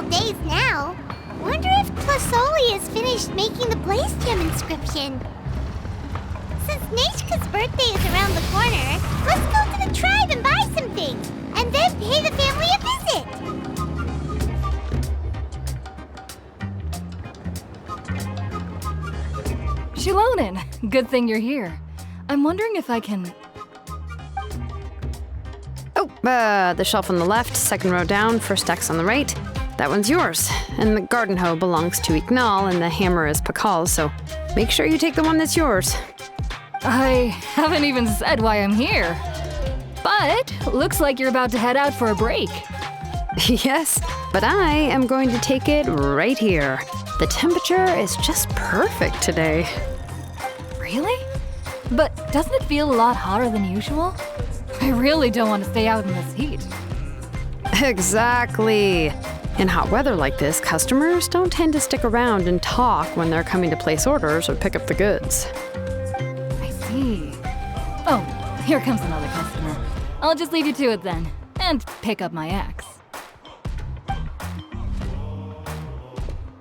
couple days now. Wonder if Plasoli has finished making the Blaze Gem inscription. Since Nechka's birthday is around the corner, let's go to the tribe and buy some things, and then pay the family a visit. Xilonen, good thing you're here. I'm wondering if I can... Oh, the shelf on the left, second row down, first X on the right. That one's yours. And the garden hoe belongs to Ignal, and the hammer is Pakal's, so make sure you take the one that's yours. I haven't even said why I'm here. But looks like you're about to head out for a break. Yes, but I am going to take it right here. The temperature is just perfect today. Really? But doesn't it feel a lot hotter than usual? I really don't want to stay out in this heat. Exactly. In hot weather like this, customers don't tend to stick around and talk when they're coming to place orders or pick up the goods. I see. Oh, here comes another customer. I'll just leave you to it then, and pick up my axe.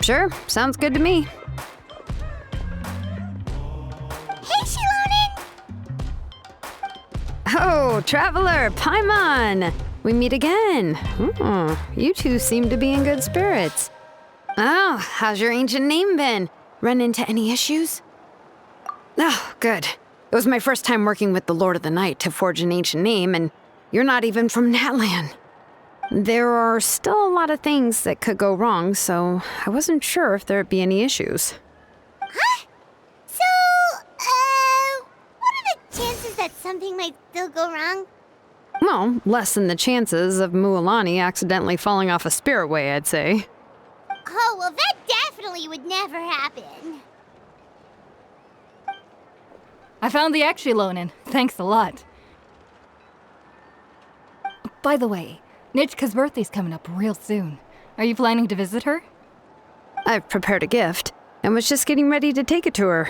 Sure, sounds good to me. Hey, Xilonen! Oh, Traveler, Paimon! We meet again. You two seem to be in good spirits. Oh, how's your ancient name been? Run into any issues? Oh, good. It was my first time working with the Lord of the Night to forge an ancient name, and you're not even from Natlan. There are still a lot of things that could go wrong, so I wasn't sure if there'd be any issues. Huh? So, what are the chances that something might still go wrong? Well, less than the chances of Mualani accidentally falling off a spirit way, I'd say. Oh, well, that definitely would never happen. I found the axe, Xilonen. Thanks a lot. By the way, Nitchka's birthday's coming up real soon. Are you planning to visit her? I've prepared a gift, and was just getting ready to take it to her.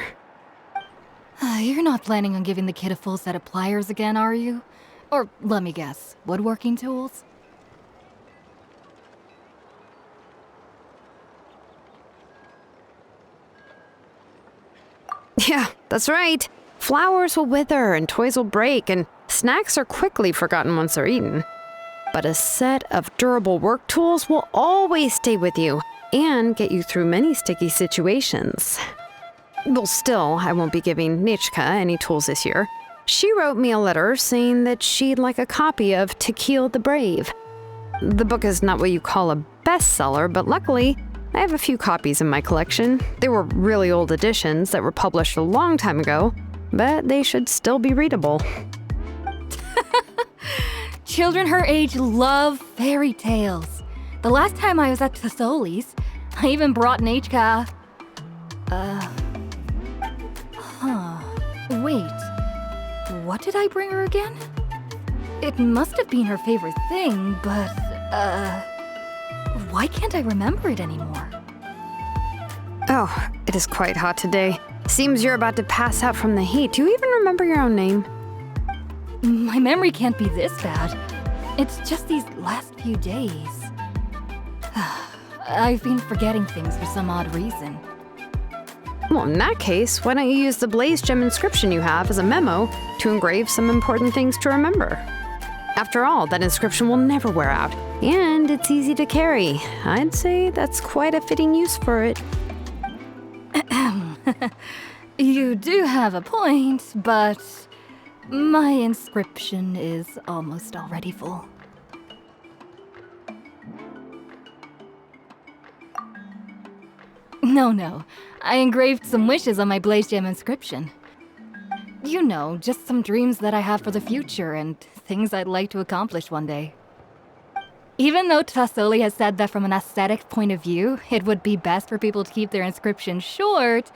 You're not planning on giving the kid a full set of pliers again, are you? Or, let me guess, woodworking tools? Yeah, that's right. Flowers will wither and toys will break, and snacks are quickly forgotten once they're eaten. But a set of durable work tools will always stay with you and get you through many sticky situations. Well, still, I won't be giving Nichka any tools this year. She wrote me a letter saying that she'd like a copy of To Kill the Brave. The book is not what you call a bestseller, but luckily, I have a few copies in my collection. They were really old editions that were published a long time ago, but they should still be readable. Children her age love fairy tales. The last time I was at Tasoli's, I even brought Nechka... Wait. What did I bring her again? It must have been her favorite thing, but, why can't I remember it anymore? Oh, it is quite hot today. Seems you're about to pass out from the heat. Do you even remember your own name? My memory can't be this bad. It's just these last few days. I've been forgetting things for some odd reason. Well, in that case, why don't you use the Blaze Gem inscription you have as a memo to engrave some important things to remember? After all, that inscription will never wear out, and it's easy to carry. I'd say that's quite a fitting use for it. You do have a point, but my inscription is almost already full. No. I engraved some wishes on my Blaze Gem inscription. You know, just some dreams that I have for the future and things I'd like to accomplish one day. Even though Tasoli has said that from an aesthetic point of view, it would be best for people to keep their inscription short,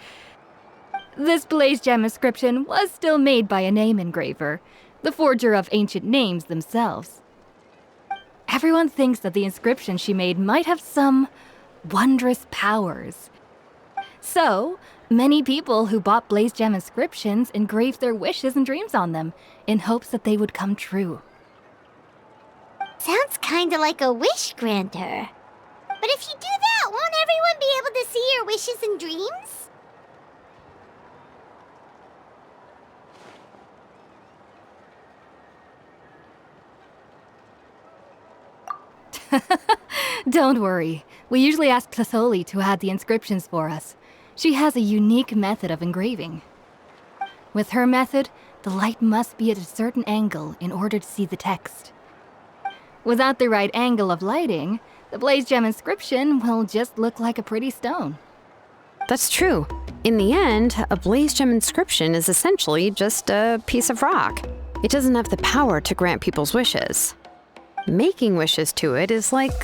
this Blaze Gem inscription was still made by a name engraver, the forger of ancient names themselves. Everyone thinks that the inscription she made might have some wondrous powers. So, many people who bought Blaze Gem inscriptions engraved their wishes and dreams on them, in hopes that they would come true. Sounds kinda like a wish granter. But But if you do that, won't everyone be able to see your wishes and dreams? Don't worry. We usually ask Tlasoli to add the inscriptions for us. She has a unique method of engraving. With her method, the light must be at a certain angle in order to see the text. Without the right angle of lighting, the blaze gem inscription will just look like a pretty stone. That's true. In the end, a blaze gem inscription is essentially just a piece of rock. It doesn't have the power to grant people's wishes. Making wishes to it is like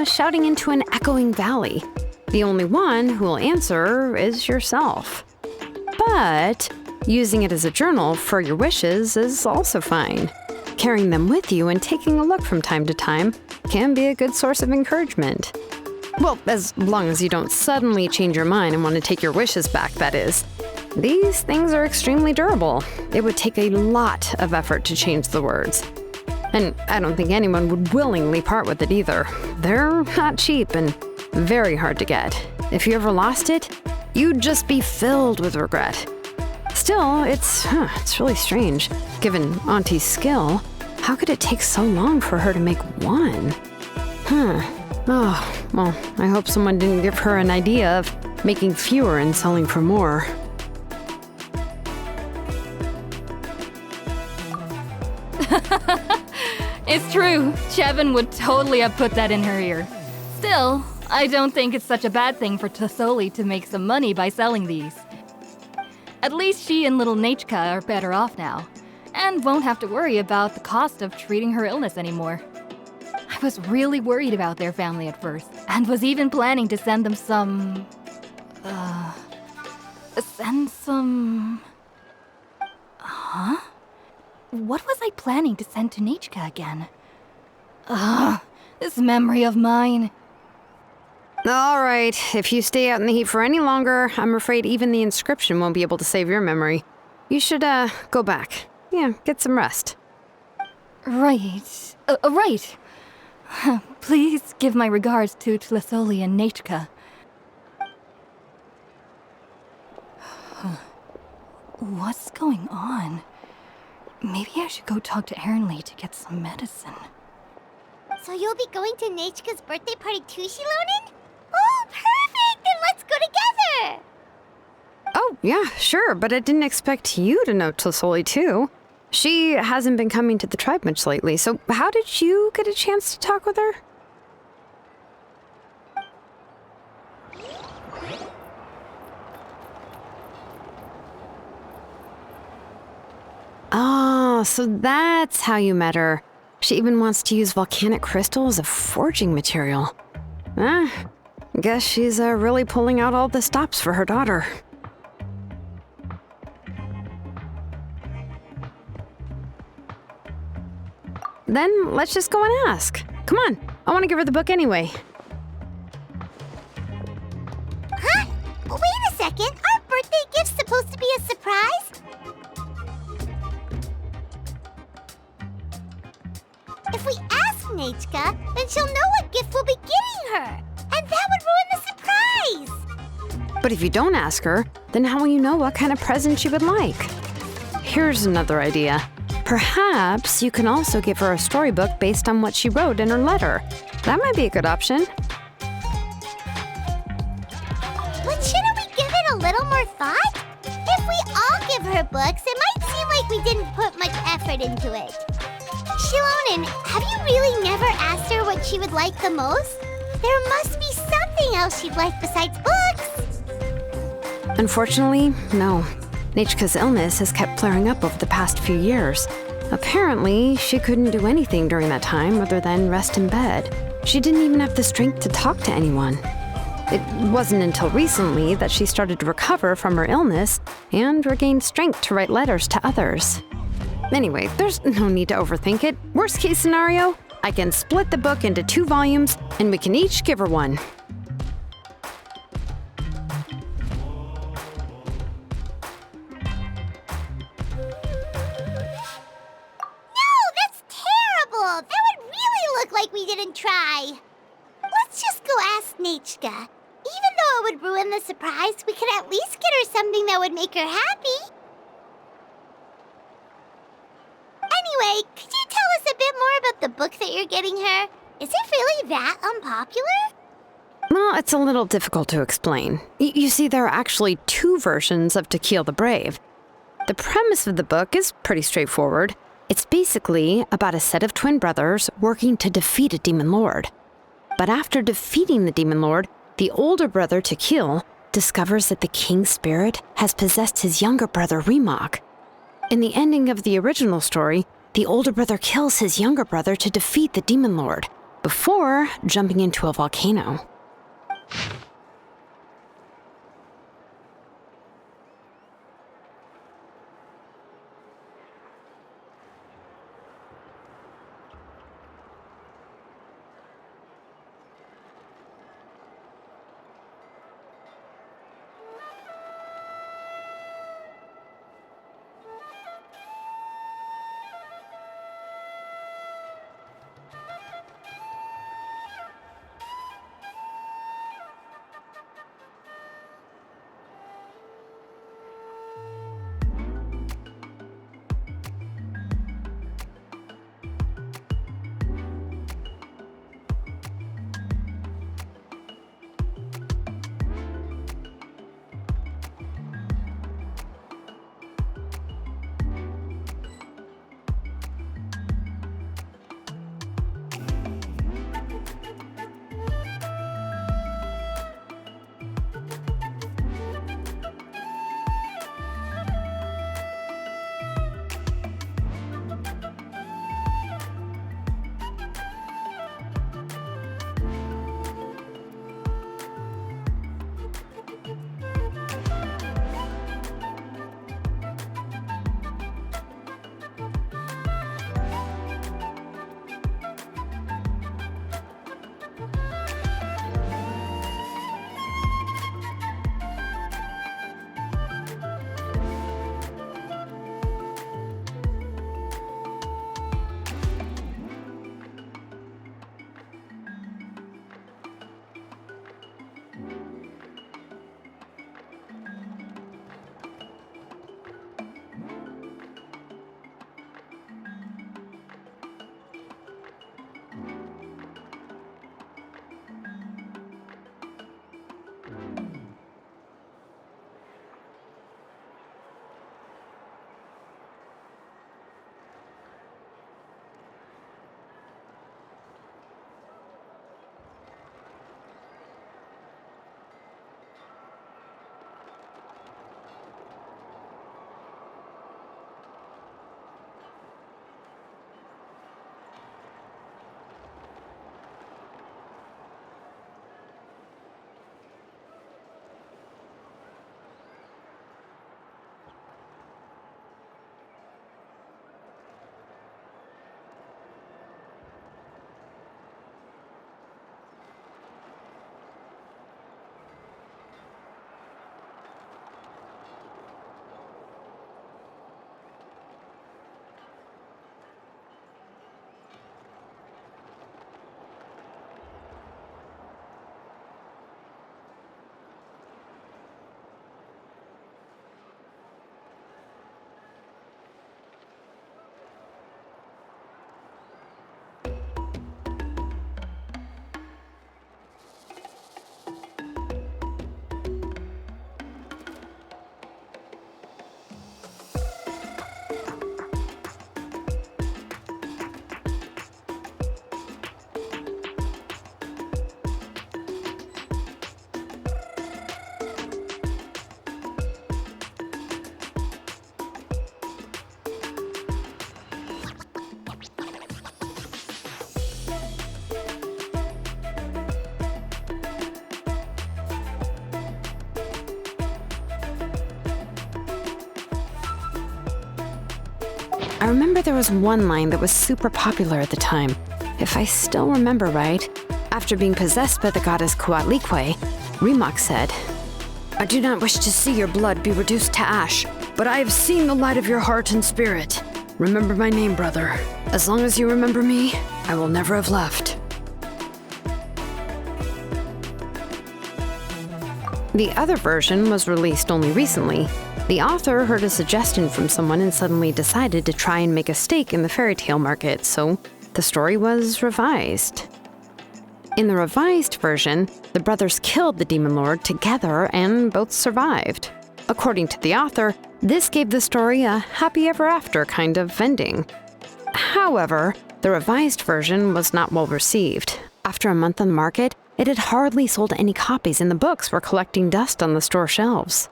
shouting into an echoing valley. The only one who will answer is yourself. But using it as a journal for your wishes is also fine. Carrying them with you and taking a look from time to time can be a good source of encouragement. Well, as long as you don't suddenly change your mind and want to take your wishes back, that is. These things are extremely durable. It would take a lot of effort to change the words. And I don't think anyone would willingly part with it either. They're not cheap and very hard to get. If you ever lost it, you'd just be filled with regret. Still, it's really strange. Given Auntie's skill, how could it take so long for her to make one? Oh, well, I hope someone didn't give her an idea of making fewer and selling for more. It's true. Chevin would totally have put that in her ear. Still, I don't think it's such a bad thing for Tlasoli to make some money by selling these. At least she and little Nachka are better off now, and won't have to worry about the cost of treating her illness anymore. I was really worried about their family at first, and was even planning to send them some... Huh? What was I planning to send to Nachka again? This memory of mine. All right, if you stay out in the heat for any longer, I'm afraid even the inscription won't be able to save your memory. You should, go back. Yeah, get some rest. Right. Right. Please give my regards to Tlasoli and Nachka. What's going on? Maybe I should go talk to Ernly to get some medicine. So you'll be going to Nachka's birthday party too, Xilonen? Oh, perfect! Then let's go together! Oh, yeah, sure, but I didn't expect you to know Tlasoli too. She hasn't been coming to the tribe much lately, so how did you get a chance to talk with her? Oh, so that's how you met her. She even wants to use volcanic crystal as a forging material. Guess she's really pulling out all the stops for her daughter. Then let's just go and ask. Come on, I want to give her the book anyway. Huh? Wait a second, aren't birthday gifts supposed to be a surprise? If we ask Nachka, then she'll know what gift we'll be getting her. And that would ruin the surprise! But if you don't ask her, then how will you know what kind of present she would like? Here's another idea. Perhaps you can also give her a storybook based on what she wrote in her letter. That might be a good option. But shouldn't we give it a little more thought? If we all give her books, it might seem like we didn't put much effort into it. Xilonen, have you really never asked her what she would like the most? There must be something else she'd like besides books. Unfortunately, no. Nachka's illness has kept flaring up over the past few years. Apparently, she couldn't do anything during that time other than rest in bed. She didn't even have the strength to talk to anyone. It wasn't until recently that she started to recover from her illness and regained strength to write letters to others. Anyway, there's no need to overthink it. Worst case scenario, I can split the book into 2 volumes and we can each give her one. That would really look like we didn't try. Let's just go ask what would ruin the surprise, we could at least get her something that would make her happy. Anyway, could you tell us a bit more about the book that you're getting her? Is it really that unpopular? Well, it's a little difficult to explain. You see, there are actually 2 versions of To Kill the Brave. The premise of the book is pretty straightforward. It's basically about a set of twin brothers working to defeat a demon lord. But after defeating the demon lord, the older brother, To Kill, discovers that the king's spirit has possessed his younger brother, Remok. In the ending of the original story, the older brother kills his younger brother to defeat the demon lord, before jumping into a volcano. I remember there was one line that was super popular at the time. If I still remember right, after being possessed by the goddess Coatlicue, Remok said, "I do not wish to see your blood be reduced to ash, but I have seen the light of your heart and spirit. Remember my name, brother. As long as you remember me, I will never have left." The other version was released only recently. The author heard a suggestion from someone and suddenly decided to try and make a stake in the fairy tale market, so the story was revised. In the revised version, the brothers killed the demon lord together and both survived. According to the author, this gave the story a happy ever after kind of ending. However, the revised version was not well received. After a month on the market, it had hardly sold any copies and the books were collecting dust on the store shelves.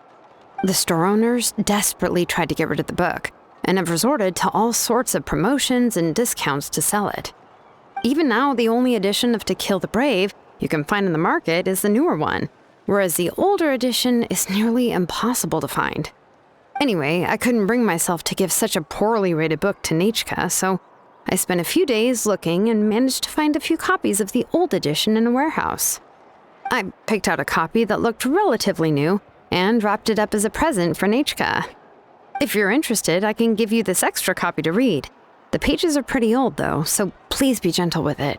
The store owners desperately tried to get rid of the book and have resorted to all sorts of promotions and discounts to sell it. Even now, the only edition of To Kill the Brave you can find in the market is the newer one, whereas the older edition is nearly impossible to find. Anyway, I couldn't bring myself to give such a poorly rated book to Nechka, so I spent a few days looking and managed to find a few copies of the old edition in a warehouse. I picked out a copy that looked relatively new and wrapped it up as a present for Nechka. If you're interested, I can give you this extra copy to read. The pages are pretty old though, so please be gentle with it.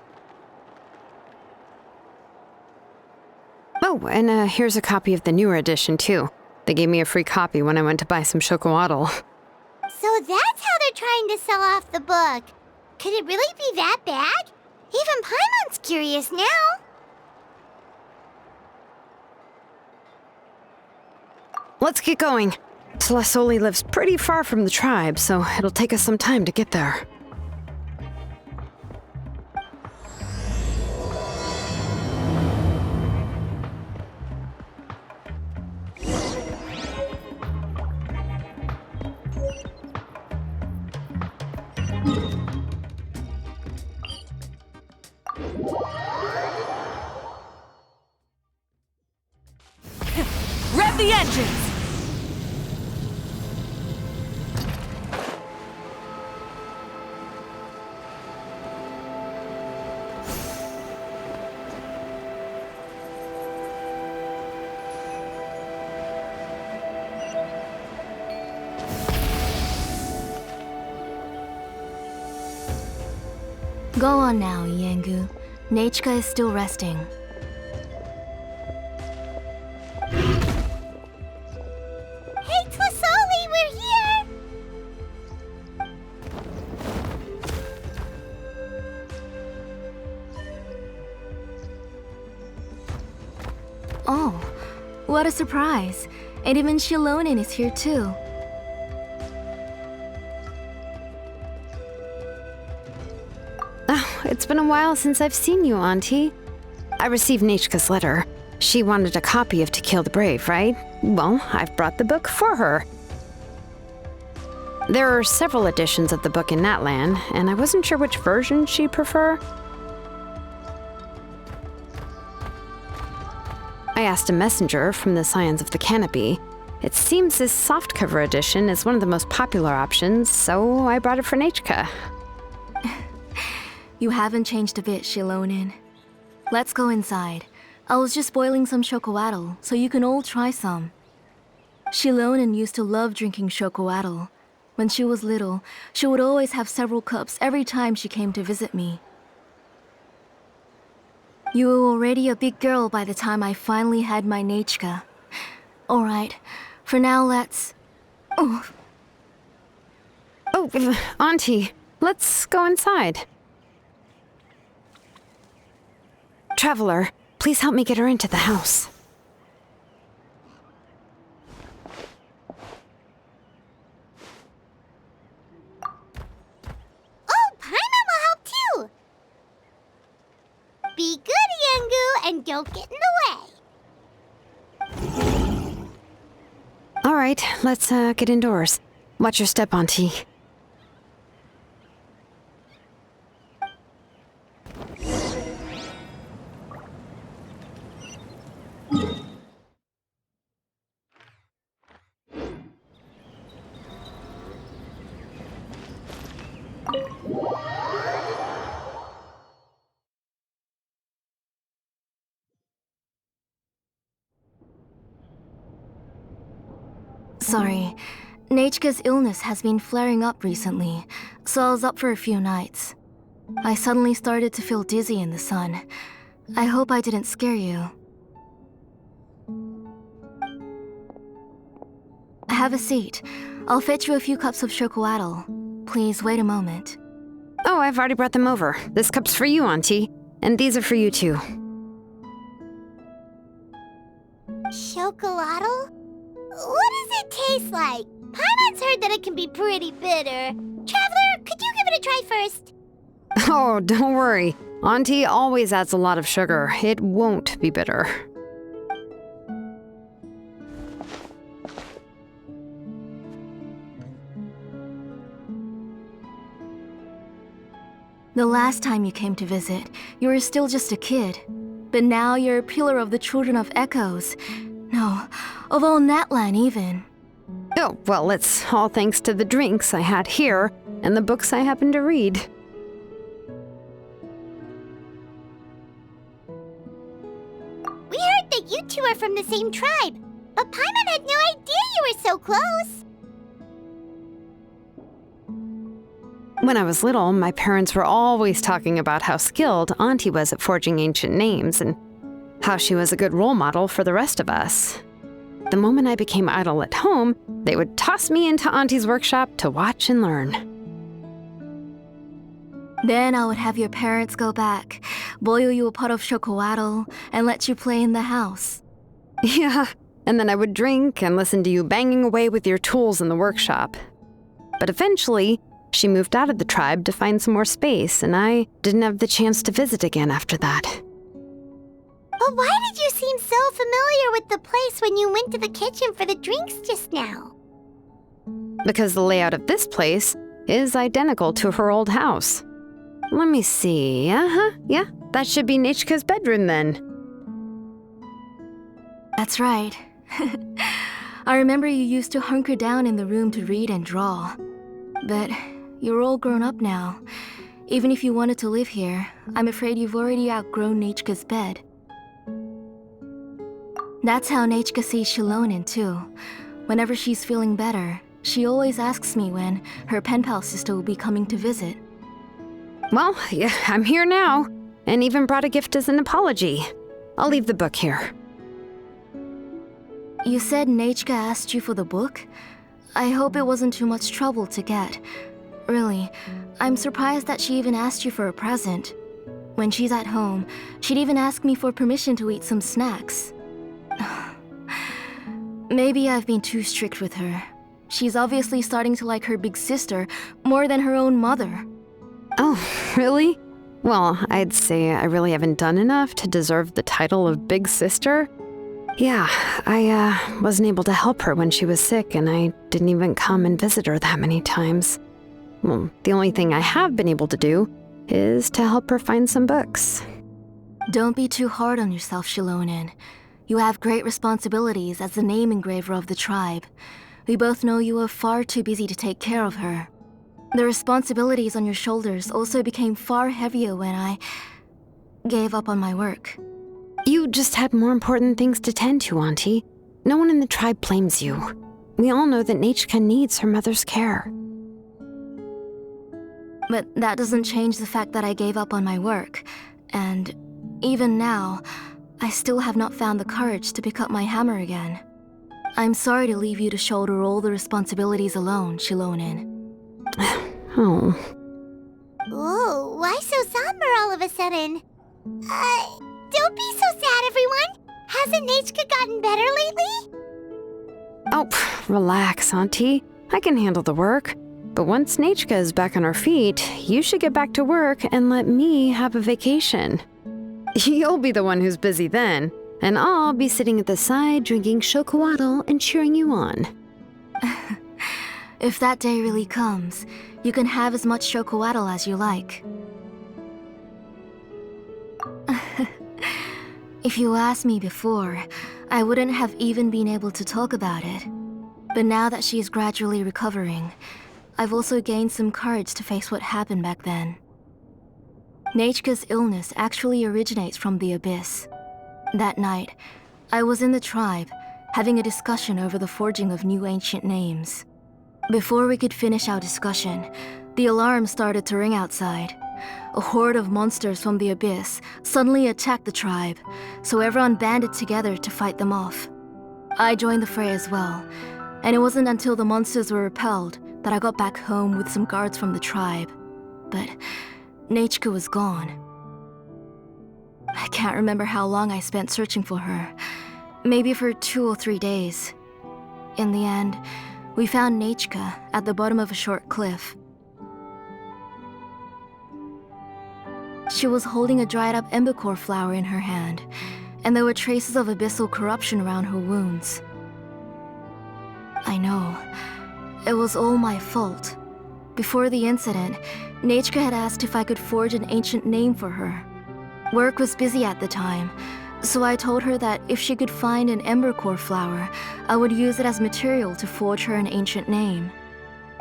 Oh, and here's a copy of the newer edition too. They gave me a free copy when I went to buy some chocowaddle. So that's how they're trying to sell off the book. Could it really be that bad? Even Paimon's curious now. Let's get going. Tlasoli lives pretty far from the tribe, so it'll take us some time to get there. Rev the engines! Go on now, Yengu. Nechka is still resting. Hey, Tlasoli, we're here! Oh, what a surprise. And even Xilonen is here too. Oh, it's been a while since I've seen you, Auntie. I received Nechka's letter. She wanted a copy of To Kill the Brave, right? Well, I've brought the book for her. There are several editions of the book in Natlan, and I wasn't sure which version she'd prefer. I asked a messenger from the Scions of the Canopy. It seems this softcover edition is one of the most popular options, so I brought it for Nechka. You haven't changed a bit, Xilonen. Let's go inside. I was just boiling some chocowaddle, so you can all try some. Xilonen used to love drinking chocowaddle. When she was little, she would always have several cups every time she came to visit me. You were already a big girl by the time I finally had my Nechka. Alright, for now let's... Oh, Auntie, let's go inside. Traveler, please help me get her into the house. Oh, Paimon will help too! Be good, Yengu, and don't get in the way. All right, let's get indoors. Watch your step, Auntie. Sorry, Nechka's illness has been flaring up recently, so I was up for a few nights. I suddenly started to feel dizzy in the sun. I hope I didn't scare you. Have a seat. I'll fetch you a few cups of chocolatl. Please wait a moment. Oh, I've already brought them over. This cup's for you, Auntie. And these are for you, too. Chocolatl? What does it taste like? Paimon's heard that it can be pretty bitter. Traveler, could you give it a try first? Oh, don't worry. Auntie always adds a lot of sugar. It won't be bitter. The last time you came to visit, you were still just a kid. But now you're a pillar of the children of Echoes. No, of all Natlan even. Oh, well, it's all thanks to the drinks I had here and the books I happen to read. We heard that you two are from the same tribe, but Paimon had no idea you were so close. When I was little, my parents were always talking about how skilled Auntie was at forging ancient names and how she was a good role model for the rest of us. The moment I became idle at home, they would toss me into Auntie's workshop to watch and learn. Then I would have your parents go back, boil you a pot of chocolatl, and let you play in the house. Yeah, and then I would drink and listen to you banging away with your tools in the workshop. But eventually, she moved out of the tribe to find some more space, and I didn't have the chance to visit again after that. But why did you seem so familiar with the place when you went to the kitchen for the drinks just now? Because the layout of this place is identical to her old house. Let me see. Yeah, that should be Nechka's bedroom then. That's right. I remember you used to hunker down in the room to read and draw. But you're all grown up now. Even if you wanted to live here, I'm afraid you've already outgrown Nechka's bed. That's how Nechka sees Xilonen too. Whenever she's feeling better, she always asks me when her pen pal sister will be coming to visit. Well, yeah, I'm here now, and even brought a gift as an apology. I'll leave the book here. You said Nechka asked you for the book? I hope it wasn't too much trouble to get. Really, I'm surprised that she even asked you for a present. When she's at home, she'd even ask me for permission to eat some snacks. Maybe I've been too strict with her. She's obviously starting to like her big sister more than her own mother. Oh, really? Well, I'd say I really haven't done enough to deserve the title of big sister. Yeah, I wasn't able to help her when she was sick, and I didn't even come and visit her that many times. Well, the only thing I have been able to do is to help her find some books. Don't be too hard on yourself, Xilonen. You have great responsibilities as the name engraver of the tribe. We both know you are far too busy to take care of her. The responsibilities on your shoulders also became far heavier when I gave up on my work. You just had more important things to tend to, Auntie. No one in the tribe blames you. We all know that Nechka needs her mother's care. But that doesn't change the fact that I gave up on my work. And even now, I still have not found the courage to pick up my hammer again. I'm sorry to leave you to shoulder all the responsibilities alone, Xilonen. Oh. Whoa, why so somber all of a sudden? Don't be so sad, everyone. Hasn't Nechka gotten better lately? Oh, relax, Auntie. I can handle the work. But once Nechka is back on her feet, you should get back to work and let me have a vacation. You'll be the one who's busy then, and I'll be sitting at the side drinking chocolatl and cheering you on. If that day really comes, you can have as much chocolatl as you like. If you asked me before, I wouldn't have even been able to talk about it. But now that she is gradually recovering, I've also gained some courage to face what happened back then. Nechka's illness actually originates from the Abyss. That night, I was in the tribe, having a discussion over the forging of new ancient names. Before we could finish our discussion, the alarm started to ring outside. A horde of monsters from the Abyss suddenly attacked the tribe, so everyone banded together to fight them off. I joined the fray as well, and it wasn't until the monsters were repelled that I got back home with some guards from the tribe. But Nechka was gone. I can't remember how long I spent searching for her. Maybe for 2 or 3 days. In the end, we found Nechka at the bottom of a short cliff. She was holding a dried up embercore flower in her hand, and there were traces of abyssal corruption around her wounds. I know. It was all my fault. Before the incident, Nechka had asked if I could forge an ancient name for her. Work was busy at the time, so I told her that if she could find an embercore flower, I would use it as material to forge her an ancient name.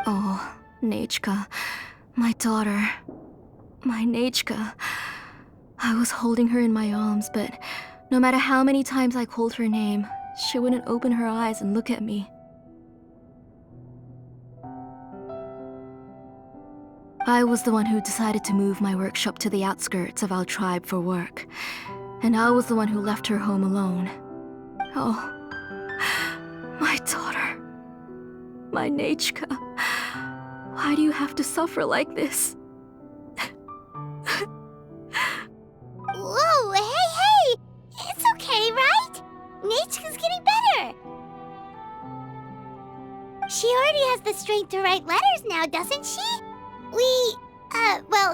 Oh, Nechka, my daughter, my Nechka. I was holding her in my arms, but no matter how many times I called her name, she wouldn't open her eyes and look at me. I was the one who decided to move my workshop to the outskirts of our tribe for work, and I was the one who left her home alone. Oh, my daughter, my Nechka, why do you have to suffer like this? Whoa, hey! It's okay, right? Nechka's getting better. She already has the strength to write letters now, doesn't she?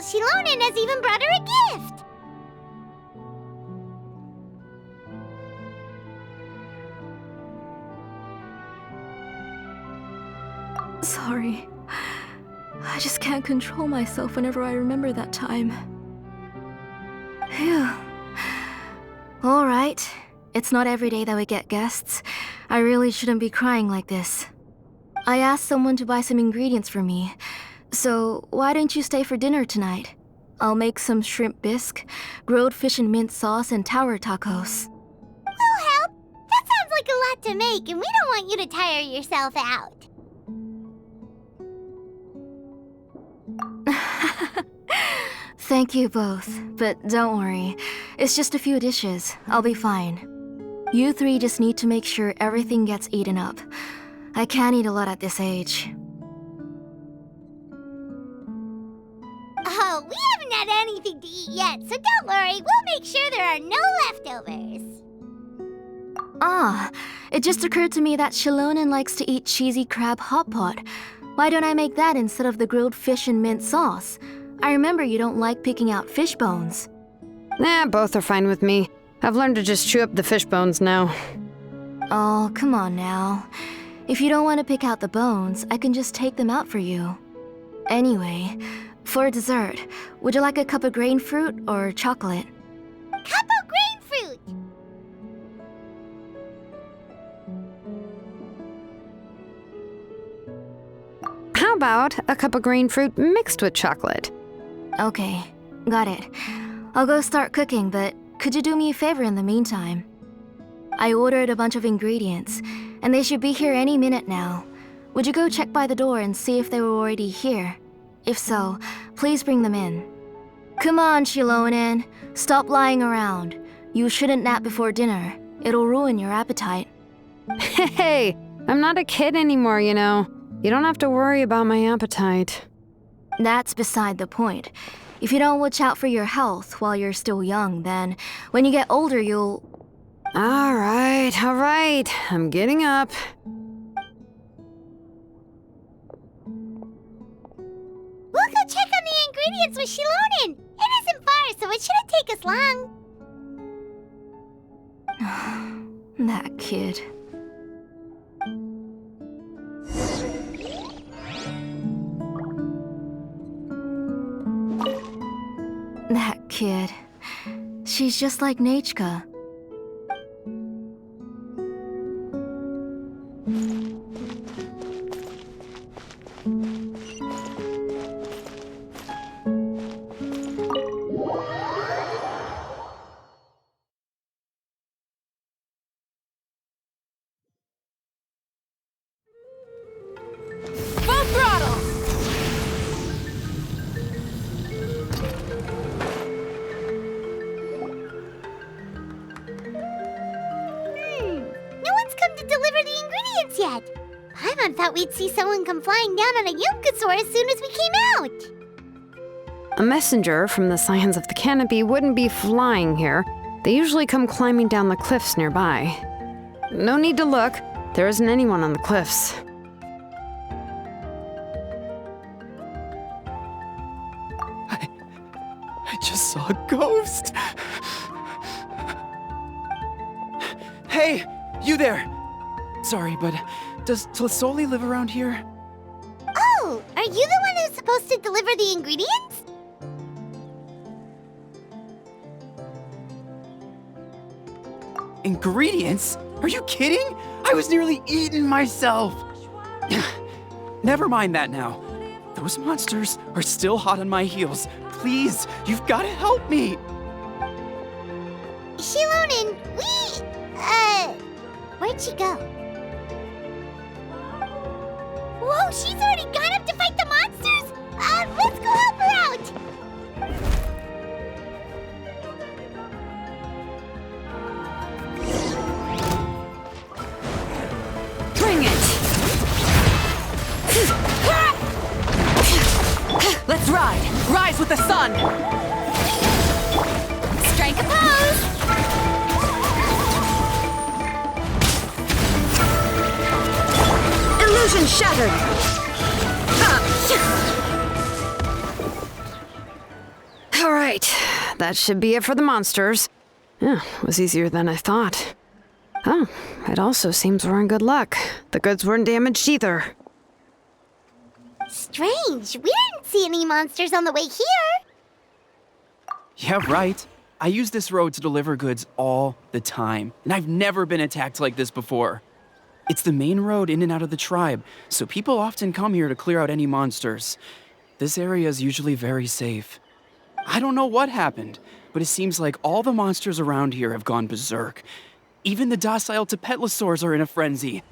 Xilonen has even brought her a gift. Sorry. I just can't control myself whenever I remember that time. Phew. Alright. It's not every day that we get guests. I really shouldn't be crying like this. I asked someone to buy some ingredients for me. So, why don't you stay for dinner tonight? I'll make some shrimp bisque, grilled fish and mint sauce, and tower tacos. We'll help. That sounds like a lot to make, and we don't want you to tire yourself out. Thank you both, but don't worry. It's just a few dishes. I'll be fine. You three just need to make sure everything gets eaten up. I can't eat a lot at this age. Oh, we haven't had anything to eat yet, so don't worry. We'll make sure there are no leftovers. Ah, it just occurred to me that Xilonen likes to eat cheesy crab hot pot. Why don't I make that instead of the grilled fish and mint sauce? I remember you don't like picking out fish bones. Nah, both are fine with me. I've learned to just chew up the fish bones now. Oh, come on now. If you don't want to pick out the bones, I can just take them out for you. Anyway, for dessert, would you like a cup of grain fruit or chocolate? Cup of grain fruit! How about a cup of green fruit mixed with chocolate? Okay, got it. I'll go start cooking, but could you do me a favor in the meantime? I ordered a bunch of ingredients, and they should be here any minute now. Would you go check by the door and see if they were already here? If so, please bring them in. Come on, Xilonen. Stop lying around. You shouldn't nap before dinner. It'll ruin your appetite. Hey, I'm not a kid anymore, you know. You don't have to worry about my appetite. That's beside the point. If you don't watch out for your health while you're still young, then when you get older, you'll... All right. I'm getting up. We'll go check on the ingredients with Xilonen. It isn't far, so it shouldn't take us long. That kid. That kid. She's just like Nechka. Full throttle! No one's come to deliver the ingredients yet. Paimon thought we'd see someone come flying down on a Yunkasaur as soon as we came out. A messenger from the Scions of the Canopy wouldn't be flying here. They usually come climbing down the cliffs nearby. No need to look. There isn't anyone on the cliffs. I just saw a ghost. Hey, you there! Sorry, but does Tlasoli live around here? Oh, are you the one who's supposed to deliver the ingredients? Ingredients? Are you kidding? I was nearly eaten myself. Never mind that now. Those monsters are still hot on my heels. Please, you've got to help me. Xilonen, where'd she go? Whoa, she's already gone up to fight the monsters? Let's go help her out! Bring it! Let's ride! Rise with the sun! Strike a pose! Illusion shattered! All right, that should be it for the monsters. Yeah, it was easier than I thought. Oh, it also seems we're in good luck. The goods weren't damaged either. Strange, we didn't see any monsters on the way here. Yeah, right. I use this road to deliver goods all the time, and I've never been attacked like this before. It's the main road in and out of the tribe, so people often come here to clear out any monsters. This area is usually very safe. I don't know what happened, but it seems like all the monsters around here have gone berserk. Even the docile Tepetlosaurs are in a frenzy.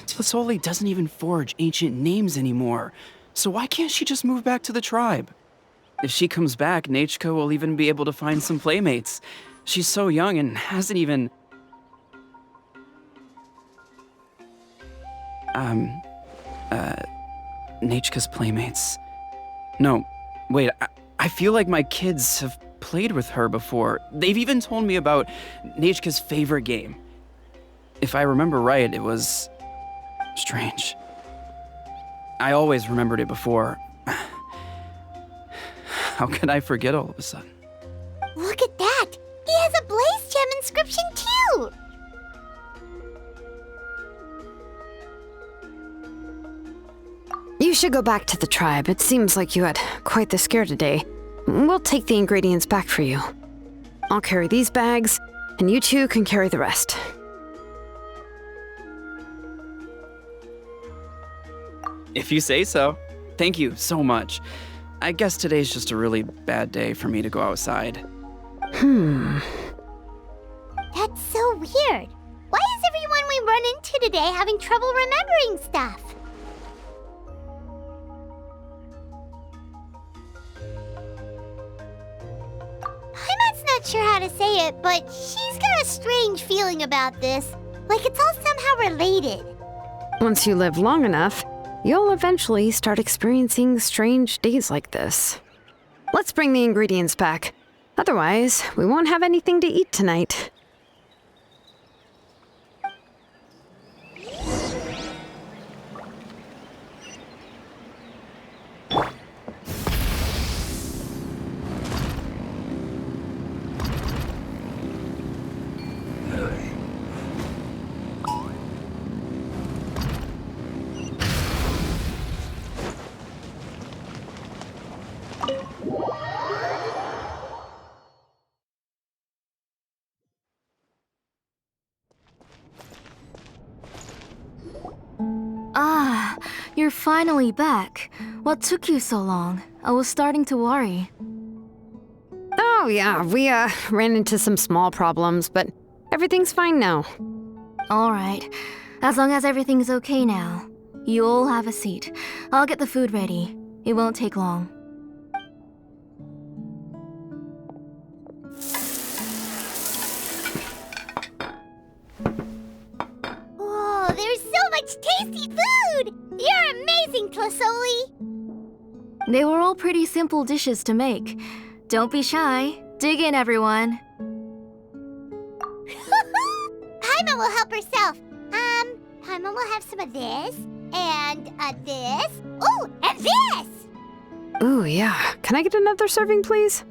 Tlasoli doesn't even forge ancient names anymore, so why can't she just move back to the tribe? If she comes back, Nachka will even be able to find some playmates. She's so young and hasn't even... Nachka's playmates. No, wait, I feel like my kids have played with her before. They've even told me about Nachka's favorite game. If I remember right, it was... strange. I always remembered it before. How could I forget all of a sudden? Look at that! He has a Blaze Gem inscription too! You should go back to the tribe. It seems like you had quite the scare today. We'll take the ingredients back for you. I'll carry these bags, and you two can carry the rest. If you say so. Thank you so much. I guess today's just a really bad day for me to go outside. That's so weird. Why is everyone we run into today having trouble remembering stuff? Paimon's not sure how to say it, but she's got a strange feeling about this. Like it's all somehow related. Once you live long enough, you'll eventually start experiencing strange days like this. Let's bring the ingredients back. Otherwise, we won't have anything to eat tonight. Ah, you're finally back. What took you so long? I was starting to worry. Oh yeah, we ran into some small problems, but everything's fine now. All right. As long as everything's okay now. You all have a seat. I'll get the food ready. It won't take long. Whoa, there's so much tasty food! You're amazing, Tlasoli! They were all pretty simple dishes to make. Don't be shy. Dig in, everyone. Paimon will help herself. Paimon will have some of this, and this. Oh, and this! Ooh, yeah. Can I get another serving, please?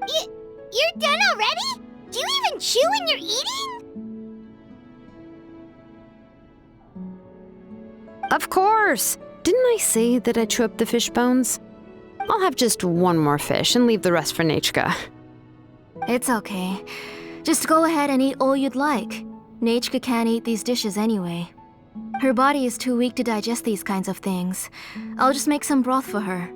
You're done already? Do you even chew when you're eating? Of course! Didn't I say that I'd chew up the fish bones? I'll have just one more fish and leave the rest for Nechka. It's okay. Just go ahead and eat all you'd like. Nechka can't eat these dishes anyway. Her body is too weak to digest these kinds of things. I'll just make some broth for her.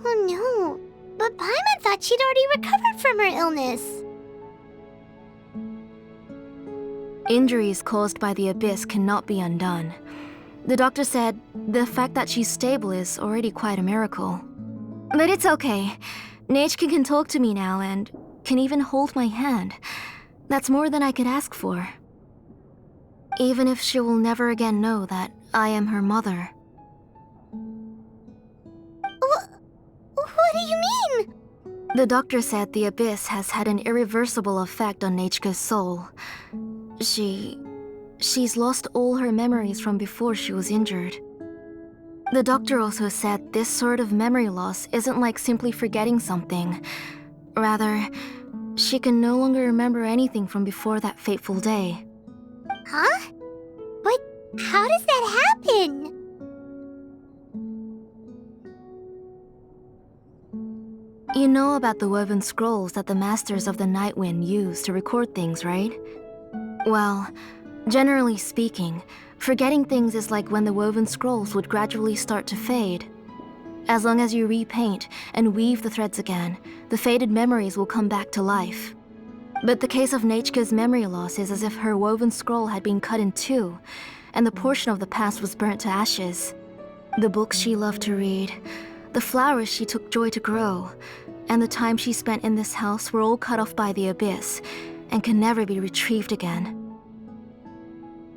Oh no, but Paimon thought she'd already recovered from her illness. Injuries caused by the abyss cannot be undone. The doctor said the fact that she's stable is already quite a miracle. But it's okay. Nechka can talk to me now and can even hold my hand. That's more than I could ask for. Even if she will never again know that I am her mother. What do you mean? The doctor said the abyss has had an irreversible effect on Nechka's soul. She's lost all her memories from before she was injured. The doctor also said this sort of memory loss isn't like simply forgetting something. Rather, she can no longer remember anything from before that fateful day. Huh? But how does that happen? You know about the woven scrolls that the Masters of the Night Wind use to record things, right? Well, generally speaking, forgetting things is like when the woven scrolls would gradually start to fade. As long as you repaint and weave the threads again, the faded memories will come back to life. But the case of Nechka's memory loss is as if her woven scroll had been cut in two, and the portion of the past was burnt to ashes. The books she loved to read, the flowers she took joy to grow, and the time she spent in this house were all cut off by the abyss, and can never be retrieved again.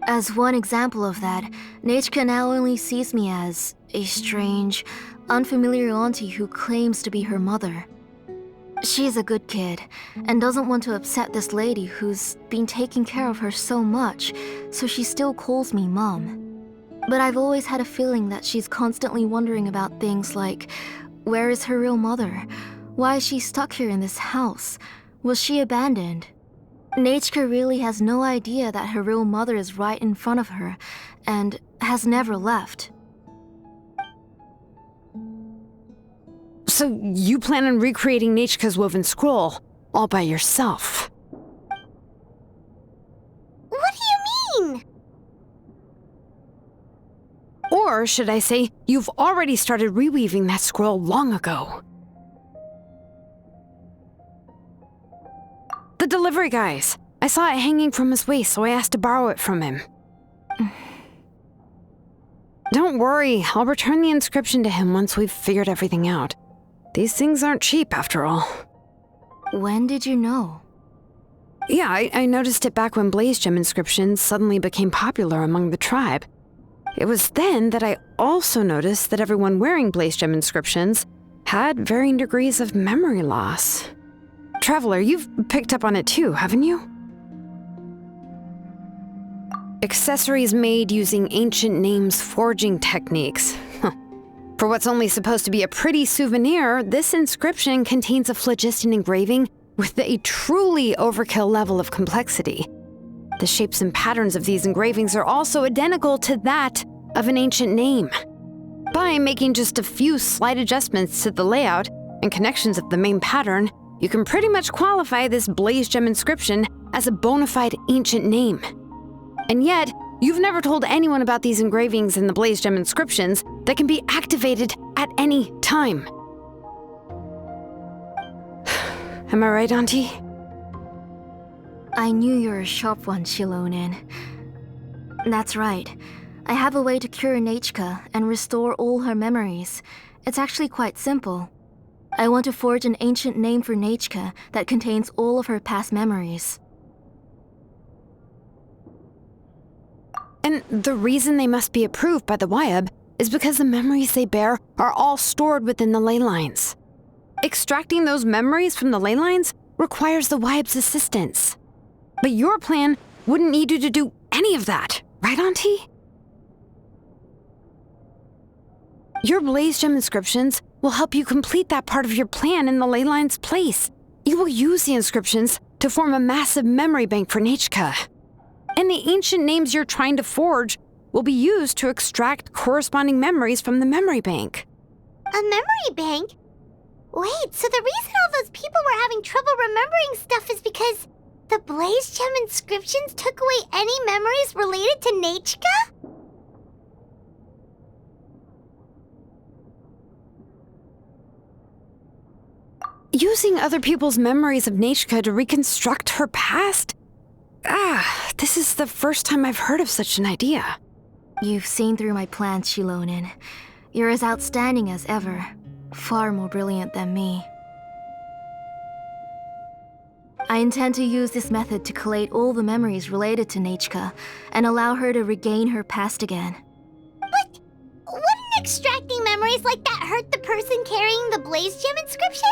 As one example of that, Nechka now only sees me as a strange, unfamiliar auntie who claims to be her mother. She's a good kid, and doesn't want to upset this lady who's been taking care of her so much, so she still calls me Mom. But I've always had a feeling that she's constantly wondering about things like, where is her real mother? Why is she stuck here in this house? Was she abandoned? Nechka really has no idea that her real mother is right in front of her, and has never left. So you plan on recreating Nechka's woven scroll all by yourself? What do you mean? Or should I say, you've already started reweaving that scroll long ago? The delivery guys. I saw it hanging from his waist, so I asked to borrow it from him. Don't worry, I'll return the inscription to him once we've figured everything out. These things aren't cheap, after all. When did you know? Yeah, I noticed it back when Blaze Gem inscriptions suddenly became popular among the tribe. It was then that I also noticed that everyone wearing Blaze Gem inscriptions had varying degrees of memory loss. Traveler, you've picked up on it too, haven't you? Accessories made using ancient names forging techniques. For what's only supposed to be a pretty souvenir, this inscription contains a phlogiston engraving with a truly overkill level of complexity. The shapes and patterns of these engravings are also identical to that of an ancient name. By making just a few slight adjustments to the layout and connections of the main pattern, you can pretty much qualify this Blaze Gem inscription as a bona fide ancient name. And yet, you've never told anyone about these engravings in the Blaze Gem inscriptions that can be activated at any time. Am I right, Auntie? I knew you're a sharp one, Xilonen. That's right. I have a way to cure Nechka and restore all her memories. It's actually quite simple. I want to forge an ancient name for Nechka that contains all of her past memories. And the reason they must be approved by the Wyab is because the memories they bear are all stored within the ley lines. Extracting those memories from the ley lines requires the Wyab's assistance. But your plan wouldn't need you to do any of that, right, Auntie? Your Blaze Gem inscriptions will help you complete that part of your plan in the ley line's place. You will use the inscriptions to form a massive memory bank for Nechka. And the ancient names you're trying to forge will be used to extract corresponding memories from the memory bank. A memory bank? Wait, so the reason all those people were having trouble remembering stuff is because the Blaze Gem inscriptions took away any memories related to Nechka? Using other people's memories of Nechka to reconstruct her past? This is the first time I've heard of such an idea. You've seen through my plans, Xilonen. You're as outstanding as ever. Far more brilliant than me. I intend to use this method to collate all the memories related to Nechka and allow her to regain her past again. But wouldn't extracting memories like that hurt the person carrying the Blaze Gem inscription?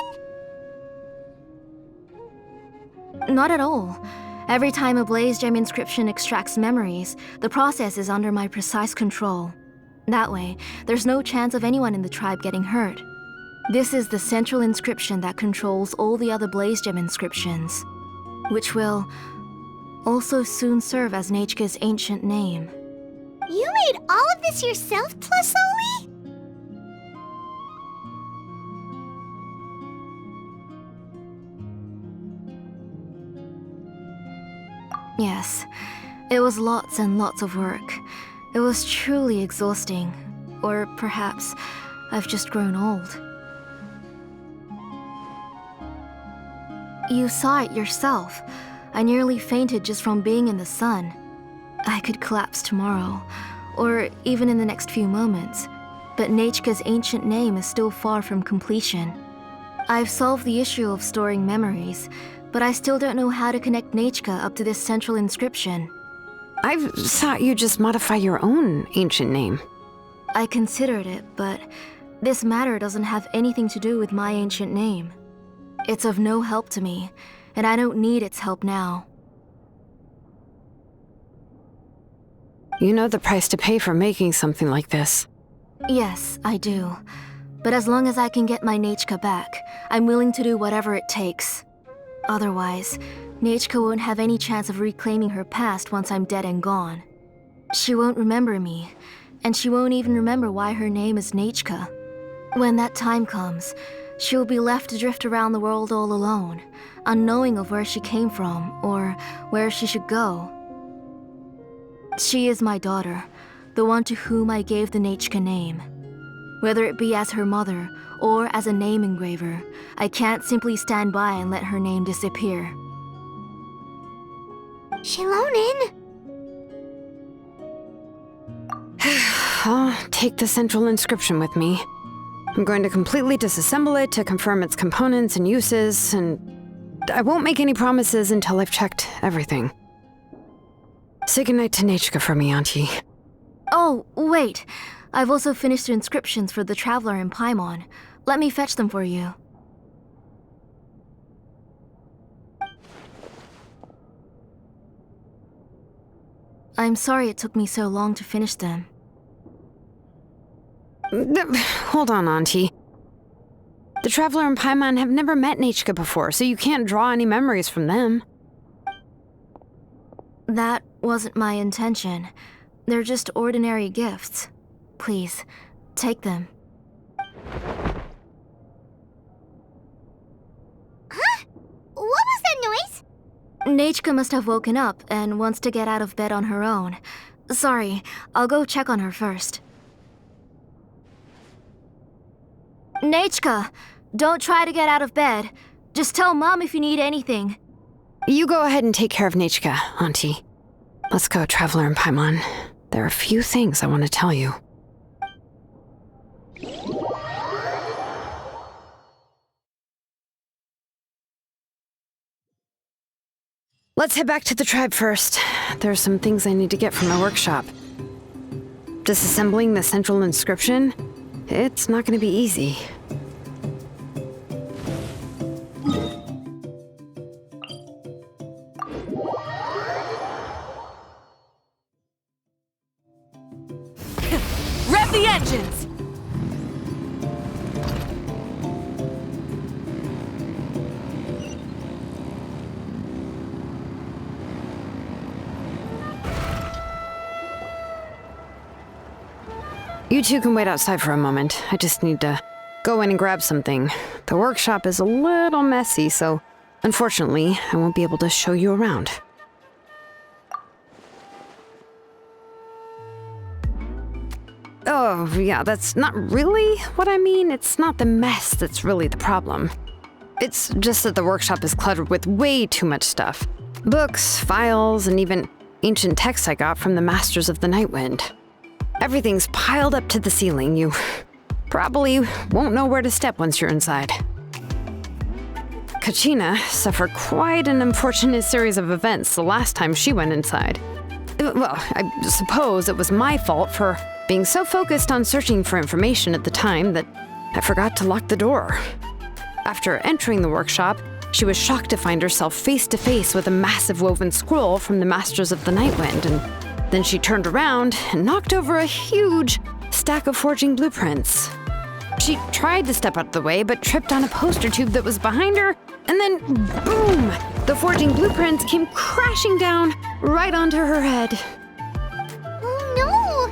Not at all. Every time a Blaze Gem inscription extracts memories, the process is under my precise control. That way, there's no chance of anyone in the tribe getting hurt. This is the central inscription that controls all the other Blaze Gem inscriptions, which will also soon serve as Nechka's ancient name. You made all of this yourself, Tlasoli? Yes, it was lots and lots of work. It was truly exhausting. Or perhaps I've just grown old. You saw it yourself. I nearly fainted just from being in the sun. I could collapse tomorrow, or even in the next few moments. But Nechka's ancient name is still far from completion. I've solved the issue of storing memories, but I still don't know how to connect Nechka up to this central inscription. I thought you'd just modify your own ancient name. I considered it, but this matter doesn't have anything to do with my ancient name. It's of no help to me, and I don't need its help now. You know the price to pay for making something like this. Yes, I do. But as long as I can get my Nechka back, I'm willing to do whatever it takes. Otherwise, Nechka won't have any chance of reclaiming her past once I'm dead and gone. She won't remember me, and she won't even remember why her name is Nechka. When that time comes, she'll be left to drift around the world all alone, unknowing of where she came from or where she should go. She is my daughter, the one to whom I gave the Nechka name. Whether it be as her mother or as a name engraver, I can't simply stand by and let her name disappear. Xilonen! I'll take the central inscription with me. I'm going to completely disassemble it to confirm its components and uses, and I won't make any promises until I've checked everything. Say goodnight to Nechka for me, Auntie. Oh, wait. I've also finished the inscriptions for the Traveler in Paimon. Let me fetch them for you. I'm sorry it took me so long to finish them. Hold on, Auntie. The Traveler and Paimon have never met Nechka before, so you can't draw any memories from them. That wasn't my intention. They're just ordinary gifts. Please, take them. Huh? What was that noise? Nechka must have woken up and wants to get out of bed on her own. Sorry, I'll go check on her first. Nechka, don't try to get out of bed. Just tell Mom if you need anything. You go ahead and take care of Nechka, Auntie. Let's go, Traveler and Paimon. There are a few things I want to tell you. Let's head back to the tribe first. There are some things I need to get from my workshop. disassembling the central inscription, it's not going to be easy. Rev the engines! You two can wait outside for a moment. I just need to go in and grab something. The workshop is a little messy, so unfortunately, I won't be able to show you around. Oh, yeah, that's not really what I mean. It's not the mess that's really the problem. It's just that the workshop is cluttered with way too much stuff. Books, files, and even ancient texts I got from the Masters of the Nightwind. Everything's piled up to the ceiling. You probably won't know where to step once you're inside. Kachina suffered quite an unfortunate series of events the last time she went inside. Well, I suppose it was my fault for being so focused on searching for information at the time that I forgot to lock the door. After entering the workshop, she was shocked to find herself face to face with a massive woven scroll from the Masters of the Nightwind, and then she turned around and knocked over a huge stack of forging blueprints. She tried to step out of the way, but tripped on a poster tube that was behind her, and then boom! The forging blueprints came crashing down right onto her head. Oh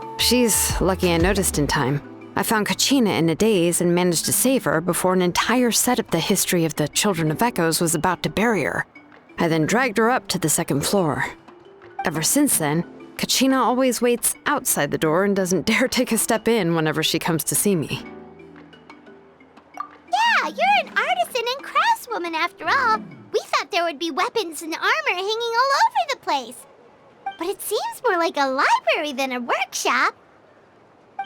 no! She's lucky I noticed in time. I found Kachina in a daze and managed to save her before an entire set of the history of the Children of Echoes was about to bury her. I then dragged her up to the second floor. Ever since then, Kachina always waits outside the door and doesn't dare take a step in whenever she comes to see me. Yeah, you're an artisan and craftswoman after all. We thought there would be weapons and armor hanging all over the place. But it seems more like a library than a workshop.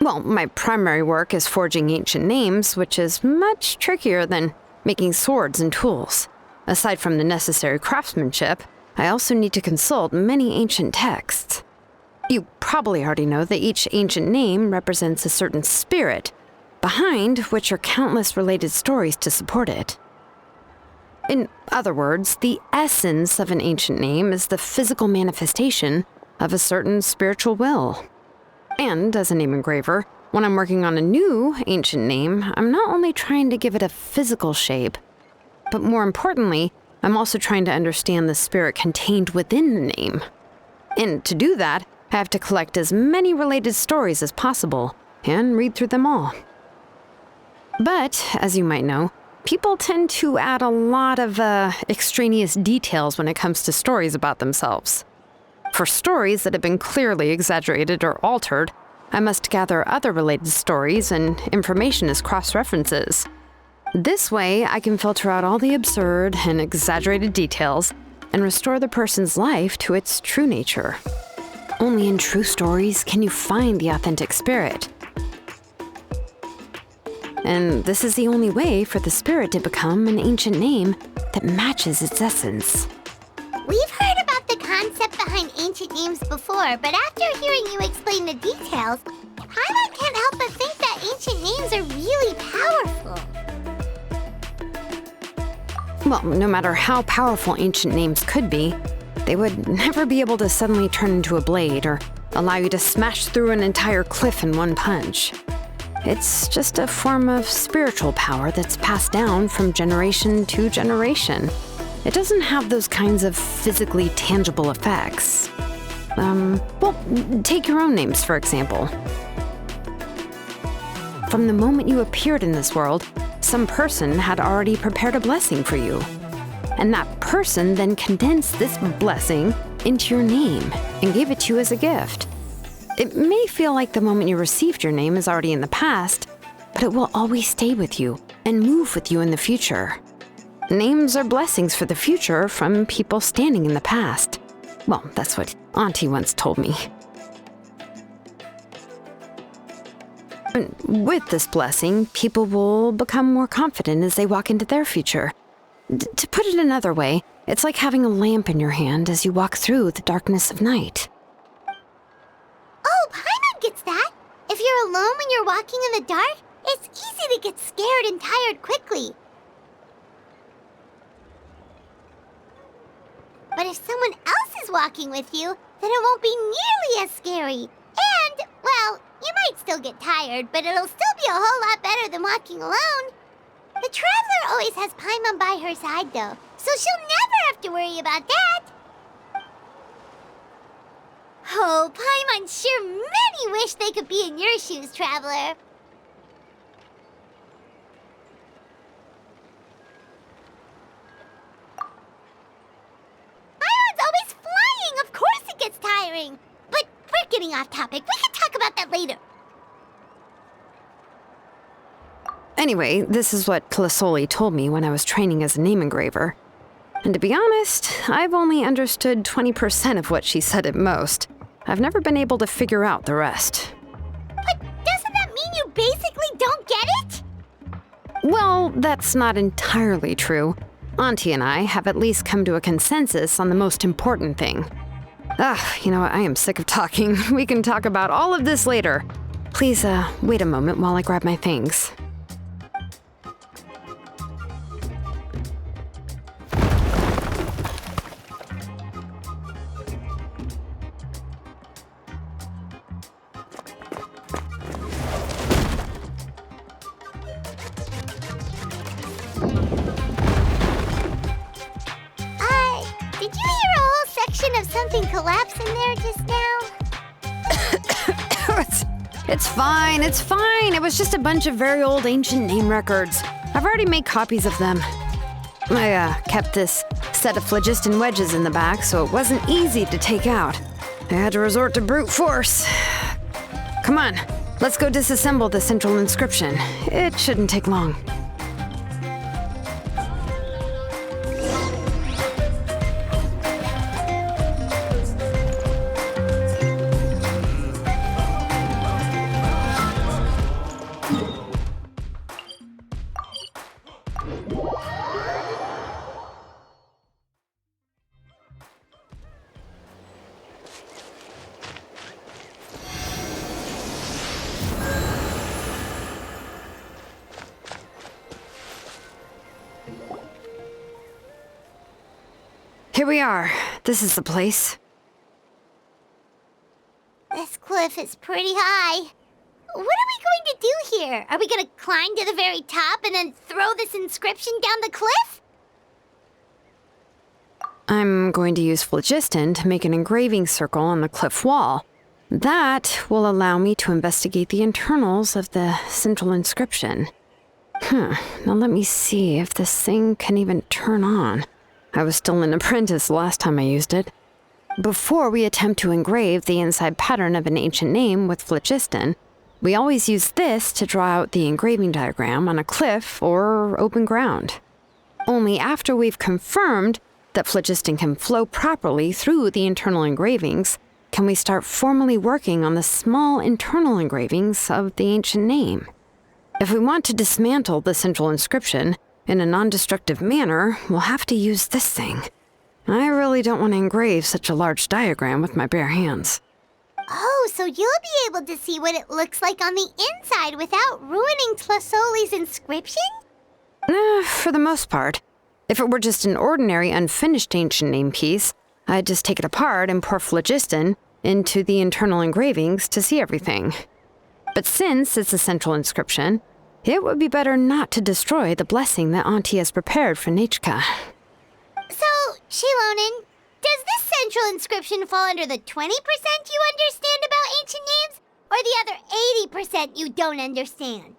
Well, my primary work is forging ancient names, which is much trickier than making swords and tools. Aside from the necessary craftsmanship, I also need to consult many ancient texts. You probably already know that each ancient name represents a certain spirit, behind which are countless related stories to support it. In other words, the essence of an ancient name is the physical manifestation of a certain spiritual will. And as a name engraver, when I'm working on a new ancient name, I'm not only trying to give it a physical shape, but more importantly, I'm also trying to understand the spirit contained within the name. And to do that, I have to collect as many related stories as possible and read through them all. But, as you might know, people tend to add a lot of extraneous details when it comes to stories about themselves. For stories that have been clearly exaggerated or altered, I must gather other related stories and information as cross-references. This way, I can filter out all the absurd and exaggerated details and restore the person's life to its true nature. Only in true stories can you find the authentic spirit. And this is the only way for the spirit to become an ancient name that matches its essence. We've heard about the concept behind ancient names before, but after hearing you explain the details, Paimon can't help but think that ancient names are really powerful. Well, no matter how powerful ancient names could be, they would never be able to suddenly turn into a blade or allow you to smash through an entire cliff in one punch. It's just a form of spiritual power that's passed down from generation to generation. It doesn't have those kinds of physically tangible effects. Well, take your own names, for example. From the moment you appeared in this world, some person had already prepared a blessing for you. And that person then condensed this blessing into your name and gave it to you as a gift. It may feel like the moment you received your name is already in the past, but it will always stay with you and move with you in the future. Names are blessings for the future from people standing in the past. Well, that's what Auntie once told me. And with this blessing, people will become more confident as they walk into their future. To put it another way, It's like having a lamp in your hand as you walk through the darkness of night. Oh, Paimon gets that. If you're alone when you're walking in the dark, it's easy to get scared and tired quickly. But if someone else is walking with you, then it won't be nearly as scary. And, well, you might still get tired, but it'll still be a whole lot better than walking alone. The Traveler always has Paimon by her side, though, so she'll never have to worry about that. Oh, Paimon sure many wish they could be in your shoes, Traveler. Paimon's always flying. Of course it gets tiring. But we're getting off topic. We can talk about that later. Anyway, this is what Plisoli told me when I was training as a name engraver. And to be honest, I've only understood 20% of what she said at most. I've never been able to figure out the rest. But doesn't that mean you basically don't get it? Well, that's not entirely true. Auntie and I have at least come to a consensus on the most important thing. You know what? I am sick of talking. We can talk about all of this later. Please, wait a moment while I grab my things. Did you hear a whole section of something collapse in there just now? It's fine, it's fine. It was just a bunch of very old ancient name records. I've already made copies of them. I kept this set of phlogiston wedges in the back, so it wasn't easy to take out. I had to resort to brute force. Come on, let's go disassemble the central inscription. It shouldn't take long. Here we are. This is the place. This cliff is pretty high. What are we going to do here? Are we going to climb to the very top and then throw this inscription down the cliff? I'm going to use phlogiston to make an engraving circle on the cliff wall. That will allow me to investigate the internals of the central inscription. Now let me see if this thing can even turn on. I was still an apprentice last time I used it. Before we attempt to engrave the inside pattern of an ancient name with phlogiston, we always use this to draw out the engraving diagram on a cliff or open ground. Only after we've confirmed that phlogiston can flow properly through the internal engravings can we start formally working on the small internal engravings of the ancient name. If we want to dismantle the central inscription in a non-destructive manner, we'll have to use this thing. I really don't want to engrave such a large diagram with my bare hands. Oh, so you'll be able to see what it looks like on the inside without ruining Tlasoli's inscription? For the most part. If it were just an ordinary unfinished ancient name piece, I'd just take it apart and pour phlogiston into the internal engravings to see everything. But since it's a central inscription, it would be better not to destroy the blessing that Auntie has prepared for Nechka. So, Xilonen, does this central inscription fall under the 20% you understand about ancient names, or the other 80% you don't understand?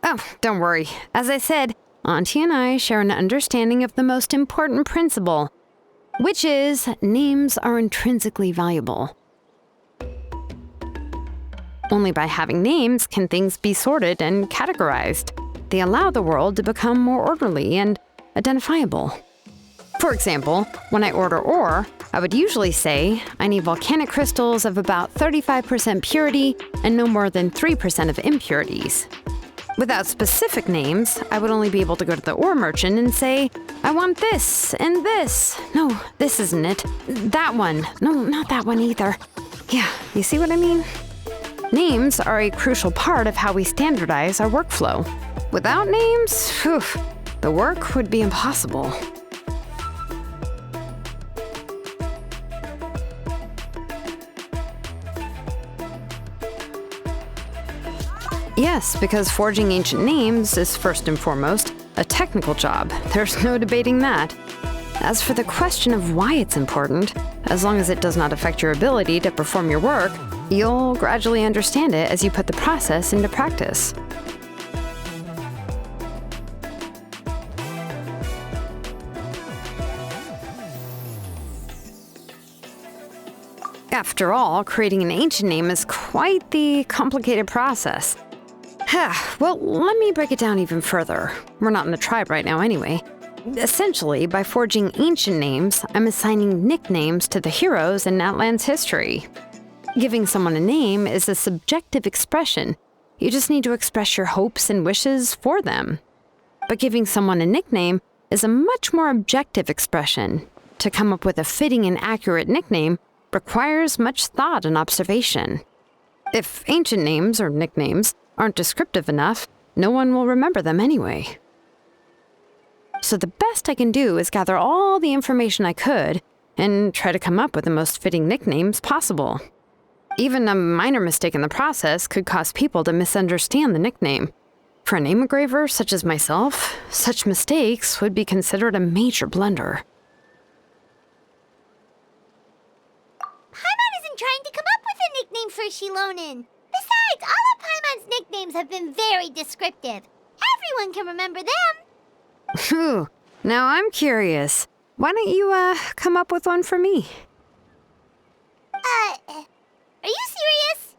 Oh, don't worry. As I said, Auntie and I share an understanding of the most important principle, which is names are intrinsically valuable. Only by having names can things be sorted and categorized. They allow the world to become more orderly and identifiable. For example, when I order ore, I would usually say I need volcanic crystals of about 35% purity and no more than 3% of impurities. Without specific names, I would only be able to go to the ore merchant and say, I want this and this. No, this isn't it. That one. No, not that one either. Yeah, you see what I mean? Names are a crucial part of how we standardize our workflow. Without names, the work would be impossible. Yes, because forging ancient names is first and foremost a technical job. There's no debating that. As for the question of why it's important, as long as it does not affect your ability to perform your work, you'll gradually understand it as you put the process into practice. After all, creating an ancient name is quite the complicated process. Well, let me break it down even further. We're not in the tribe right now anyway. Essentially, by forging ancient names, I'm assigning nicknames to the heroes in Natlan's history. Giving someone a name is a subjective expression. You just need to express your hopes and wishes for them. But giving someone a nickname is a much more objective expression. To come up with a fitting and accurate nickname requires much thought and observation. If ancient names or nicknames aren't descriptive enough, no one will remember them anyway. So the best I can do is gather all the information I could and try to come up with the most fitting nicknames possible. Even a minor mistake in the process could cause people to misunderstand the nickname. For a name engraver such as myself, such mistakes would be considered a major blunder. Paimon isn't trying to come up with a nickname for Xilonen. Besides, all of Paimon's nicknames have been very descriptive. Everyone can remember them. Phew. Now I'm curious. Why don't you, come up with one for me? Are you serious?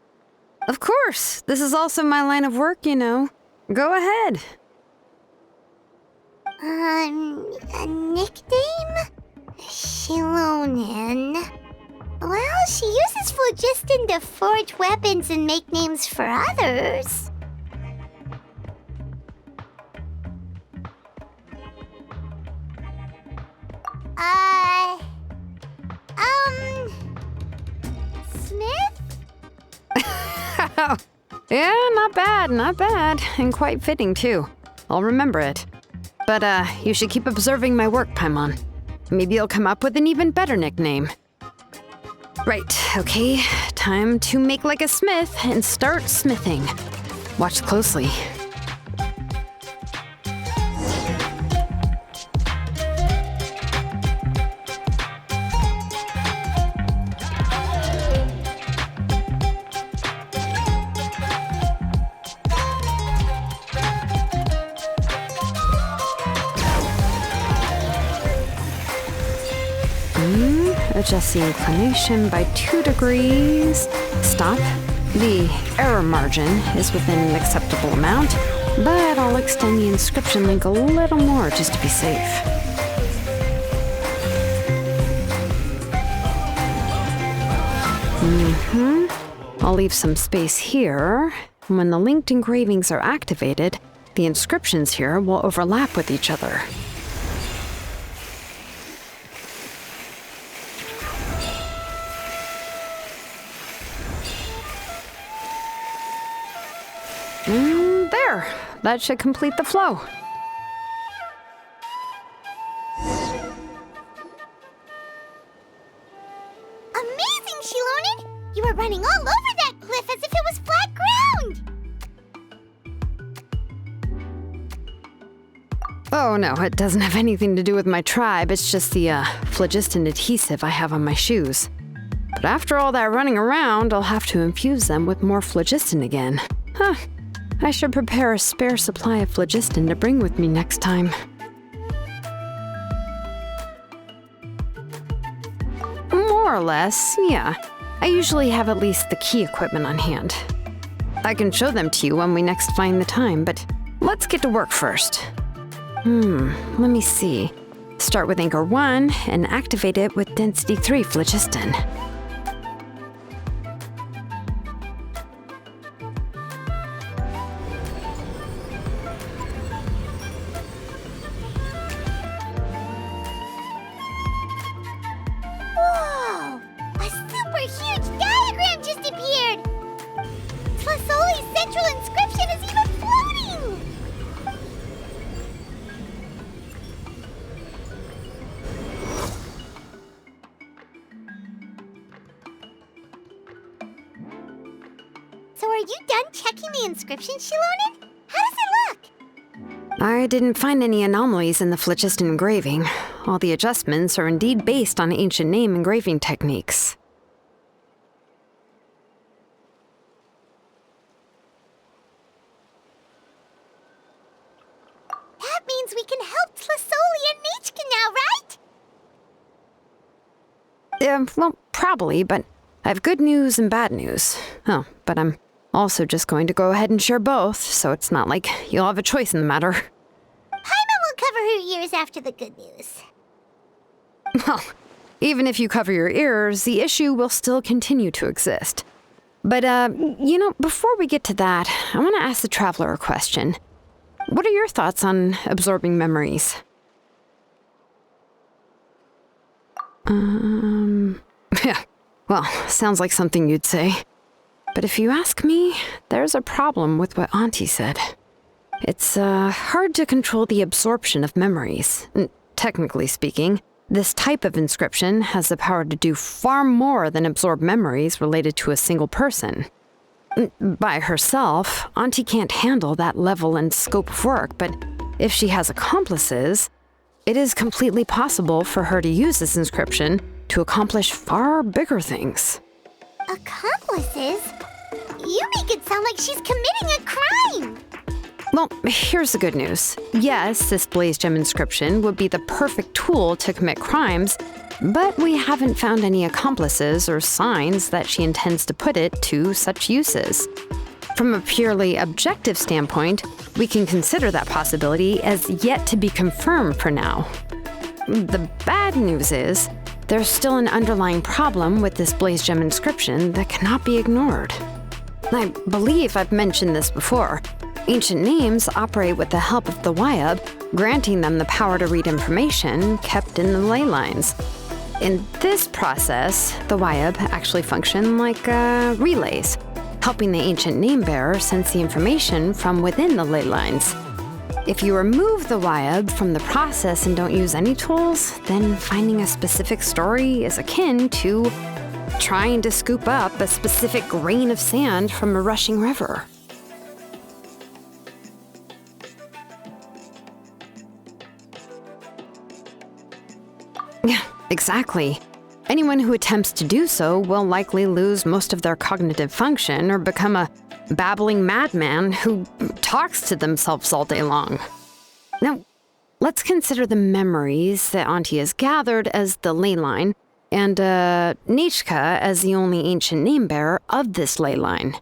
Of course. This is also my line of work, you know. Go ahead. A nickname? Xilonen. Well, she uses phlogiston to forge weapons and make names for others. Smith? Yeah, not bad, and quite fitting too. I'll remember it. But, you should keep observing my work, Paimon. Maybe you'll come up with an even better nickname. Right, okay, time to make like a smith and start smithing. Watch closely. Adjust the inclination by 2 degrees. Stop. The error margin is within an acceptable amount, but I'll extend the inscription link a little more just to be safe. I'll leave some space here. When the linked engravings are activated, the inscriptions here will overlap with each other. There! That should complete the flow. Amazing, Xilonen! You were running all over that cliff as if it was flat ground! Oh no, it doesn't have anything to do with my tribe. It's just the, phlogiston adhesive I have on my shoes. But after all that running around, I'll have to infuse them with more phlogiston again. Huh. I should prepare a spare supply of phlogiston to bring with me next time. More or less, yeah. I usually have at least the key equipment on hand. I can show them to you when we next find the time, but let's get to work first. Let me see. Start with Anchor 1 and activate it with Density 3 phlogiston. Whoa! A super huge diagram just appeared! Tlasoli's central inscription is even floating! So are you done checking the inscription, Xilonen? How does it look? I didn't find any anomalies in the phlogiston engraving. All the adjustments are indeed based on ancient name engraving techniques. That means we can help Tlasoli and Nichka now, right? Well, probably, but I have good news and bad news. Oh, but I'm also just going to go ahead and share both, so it's not like you'll have a choice in the matter. Paimon will cover her ears after the good news. Well, even if you cover your ears, the issue will still continue to exist. But, before we get to that, I want to ask the Traveler a question. What are your thoughts on absorbing memories? Yeah, well, sounds like something you'd say. But if you ask me, there's a problem with what Auntie said. It's, hard to control the absorption of memories. Technically speaking, this type of inscription has the power to do far more than absorb memories related to a single person. By herself, Auntie can't handle that level and scope of work, but if she has accomplices, it is completely possible for her to use this inscription to accomplish far bigger things. Accomplices? You make it sound like she's committing a crime! Well, here's the good news. Yes, this blaze gem inscription would be the perfect tool to commit crimes, but we haven't found any accomplices or signs that she intends to put it to such uses. From a purely objective standpoint, we can consider that possibility as yet to be confirmed for now. The bad news is, there's still an underlying problem with this blaze gem inscription that cannot be ignored. I believe I've mentioned this before. Ancient names operate with the help of the Wyab, granting them the power to read information kept in the ley lines. In this process, the Wyab actually function like relays, helping the ancient name bearer sense the information from within the ley lines. If you remove the Wyab from the process and don't use any tools, then finding a specific story is akin to trying to scoop up a specific grain of sand from a rushing river. Yeah, exactly. Anyone who attempts to do so will likely lose most of their cognitive function or become a babbling madman who talks to themselves all day long. Now, let's consider the memories that Auntie has gathered as the ley line, and Nichka as the only ancient name bearer of this ley line.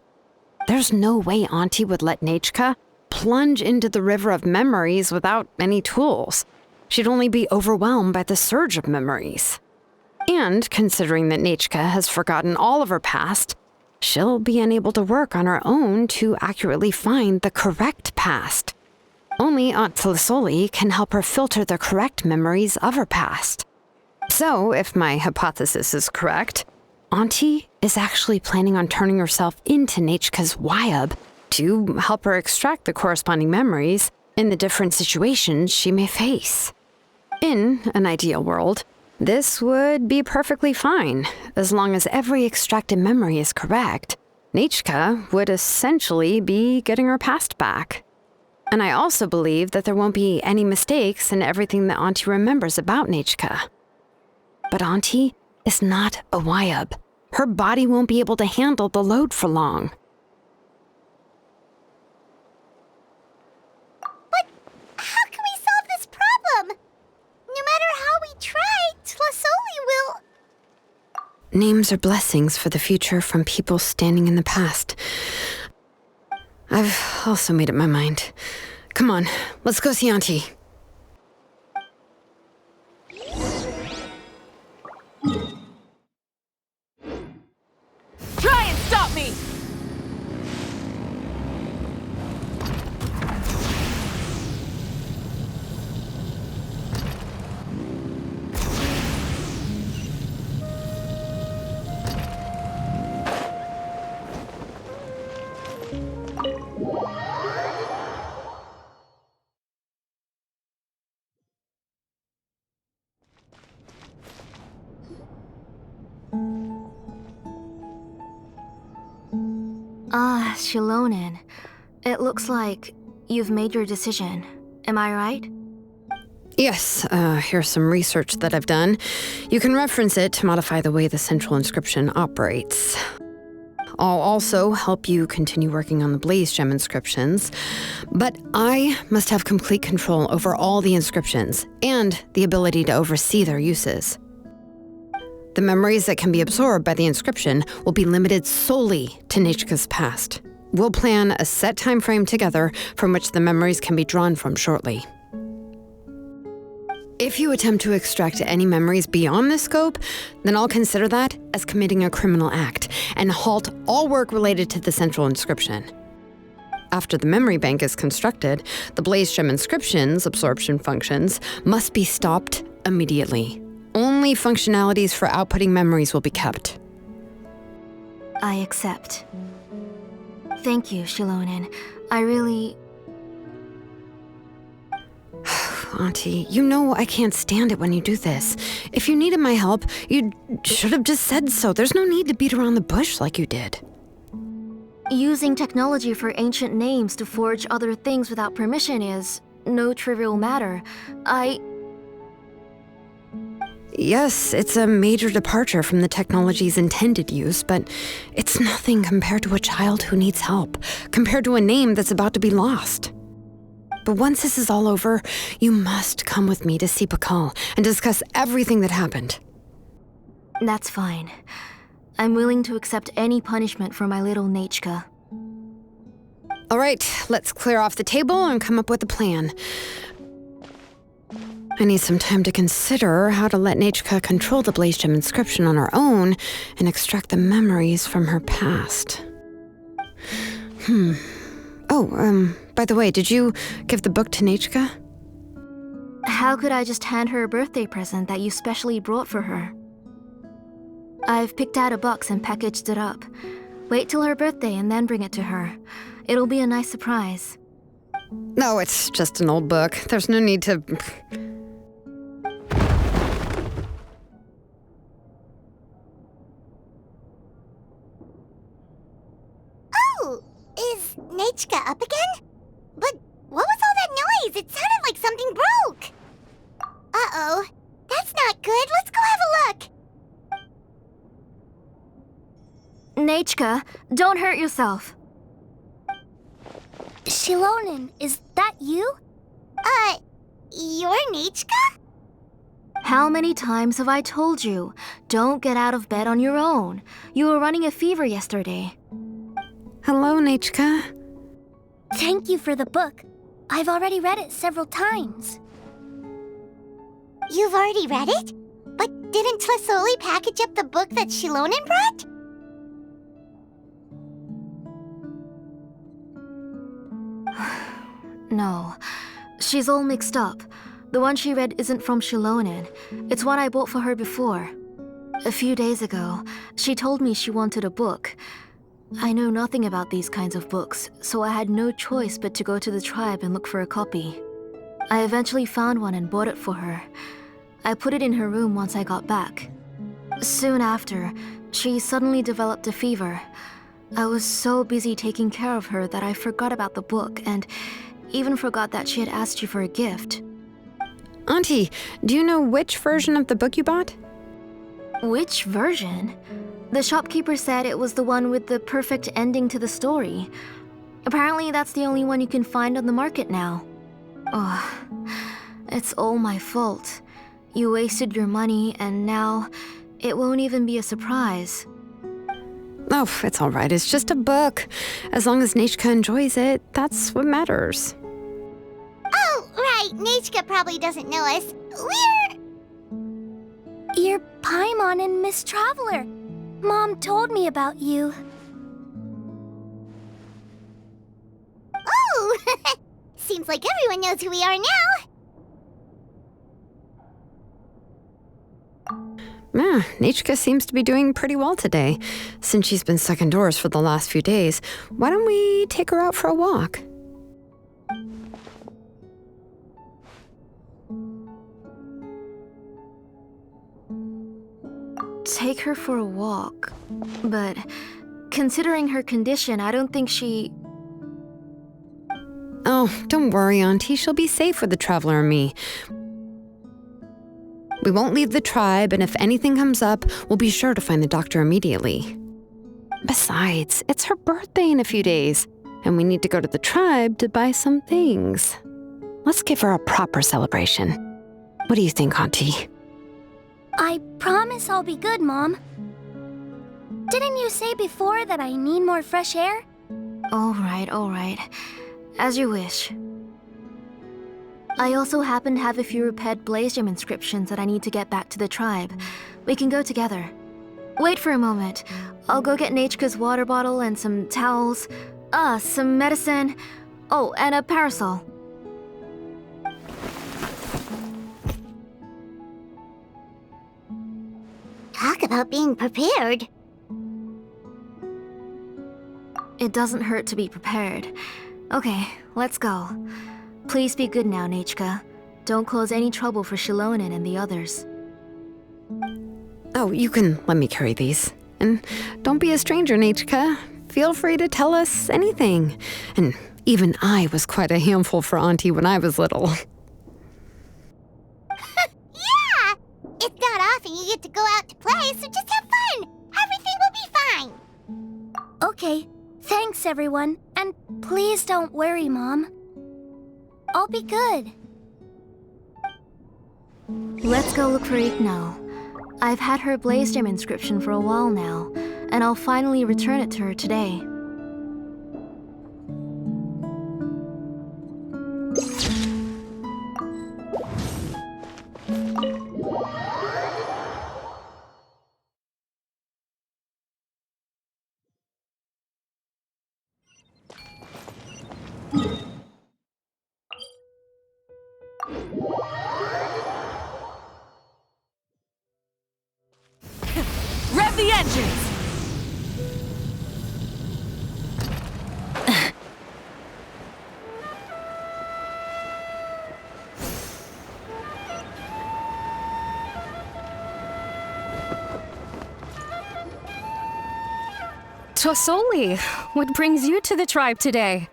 There's no way Auntie would let Nichka plunge into the river of memories without any tools. She'd only be overwhelmed by the surge of memories. And considering that Nichka has forgotten all of her past, she'll be unable to work on her own to accurately find the correct past. Only Aunt Tlasoli can help her filter the correct memories of her past. So, if my hypothesis is correct, Auntie is actually planning on turning herself into Nichka's Wyab to help her extract the corresponding memories in the different situations she may face. In an ideal world, this would be perfectly fine. As long as every extracted memory is correct, Nichka would essentially be getting her past back. And I also believe that there won't be any mistakes in everything that Auntie remembers about Nichka. But Auntie is not a Wyab. Her body won't be able to handle the load for long. But how can we solve this problem? No matter how we try, Tlasoli will... Names are blessings for the future from people standing in the past. I've also made up my mind. Come on, let's go see Auntie. Ah, Xilonen. It looks like you've made your decision. Am I right? Yes, here's some research that I've done. You can reference it to modify the way the central inscription operates. I'll also help you continue working on the Blaze Gem inscriptions, but I must have complete control over all the inscriptions and the ability to oversee their uses. The memories that can be absorbed by the inscription will be limited solely to Nechka's past. We'll plan a set time frame together from which the memories can be drawn from shortly. If you attempt to extract any memories beyond this scope, then I'll consider that as committing a criminal act and halt all work related to the central inscription. After the memory bank is constructed, the Blaze Gem inscription's absorption functions must be stopped immediately. Only functionalities for outputting memories will be kept. I accept. Thank you, Xilonen. I really... Auntie, you know I can't stand it when you do this. If you needed my help, you should have just said so. There's no need to beat around the bush like you did. Using technology for ancient names to forge other things without permission is no trivial matter. Yes, it's a major departure from the technology's intended use, but it's nothing compared to a child who needs help, compared to a name that's about to be lost. But once this is all over, you must come with me to see Pakal and discuss everything that happened. That's fine. I'm willing to accept any punishment for my little Nechka. All right, let's clear off the table and come up with a plan. I need some time to consider how to let Nechka control the Blaze Gem inscription on her own and extract the memories from her past. By the way, did you give the book to Nechka? How could I just hand her a birthday present that you specially brought for her? I've picked out a box and packaged it up. Wait till her birthday and then bring it to her. It'll be a nice surprise. No, it's just an old book. There's no need to... Oh, is Nechka up again? But what was all that noise? It sounded like something broke. Uh-oh. That's not good. Let's go have a look. Nechka, don't hurt yourself. Xilonen, is that you? You're Nechka? How many times have I told you? Don't get out of bed on your own. You were running a fever yesterday. Hello, Nechka. Thank you for the book. I've already read it several times. You've already read it? But didn't Tlasoli package up the book that Xilonen brought? No, she's all mixed up. The one she read isn't from Xilonen. It's one I bought for her before. A few days ago, she told me she wanted a book. I know nothing about these kinds of books, so I had no choice but to go to the tribe and look for a copy. I eventually found one and bought it for her. I put it in her room once I got back. Soon after, she suddenly developed a fever. I was so busy taking care of her that I forgot about the book and even forgot that she had asked you for a gift. Auntie, do you know which version of the book you bought? Which version? The shopkeeper said it was the one with the perfect ending to the story. Apparently that's the only one you can find on the market now. Oh, it's all my fault. You wasted your money and now it won't even be a surprise. Oh, it's all right. It's just a book. As long as Nechka enjoys it, that's what matters. Oh, right. Nechka probably doesn't know us. You're Paimon and Miss Traveler. Mom told me about you. Oh! Seems like everyone knows who we are now. Yeah, Nechka seems to be doing pretty well today. Since she's been stuck indoors for the last few days, why don't we take her out for a walk? Take her for a walk. But Considering her condition, I don't think she... Oh, don't worry, Auntie. She'll be safe with the Traveler and me. We won't leave the tribe, and if anything comes up, we'll be sure to find the doctor immediately. Besides, it's her birthday in a few days, and we need to go to the tribe to buy some things. Let's give her a proper celebration. What do you think, Auntie? I promise I'll be good, Mom. Didn't you say before that I need more fresh air? All right. As you wish. I also happen to have a few repaired Blaze Gem inscriptions that I need to get back to the tribe. We can go together. Wait for a moment. I'll go get Nechka's water bottle and some towels. Some medicine. Oh, and a parasol. Talk about being prepared. It doesn't hurt to be prepared. Okay, let's go. Please be good now, Nechka. Don't cause any trouble for Xilonen and the others. Oh, you can let me carry these. And don't be a stranger, Nechka. Feel free to tell us anything. And even I was quite a handful for Auntie when I was little. Yeah! It's not often you get to go out to play, so just have fun! Everything will be fine! Okay, thanks everyone. And please don't worry, Mom. I'll be good. Let's go look for Ignal. I've had her Blaze Gem inscription for a while now, and I'll finally return it to her today. Rev the engines! Tosoli, what brings you to the tribe today?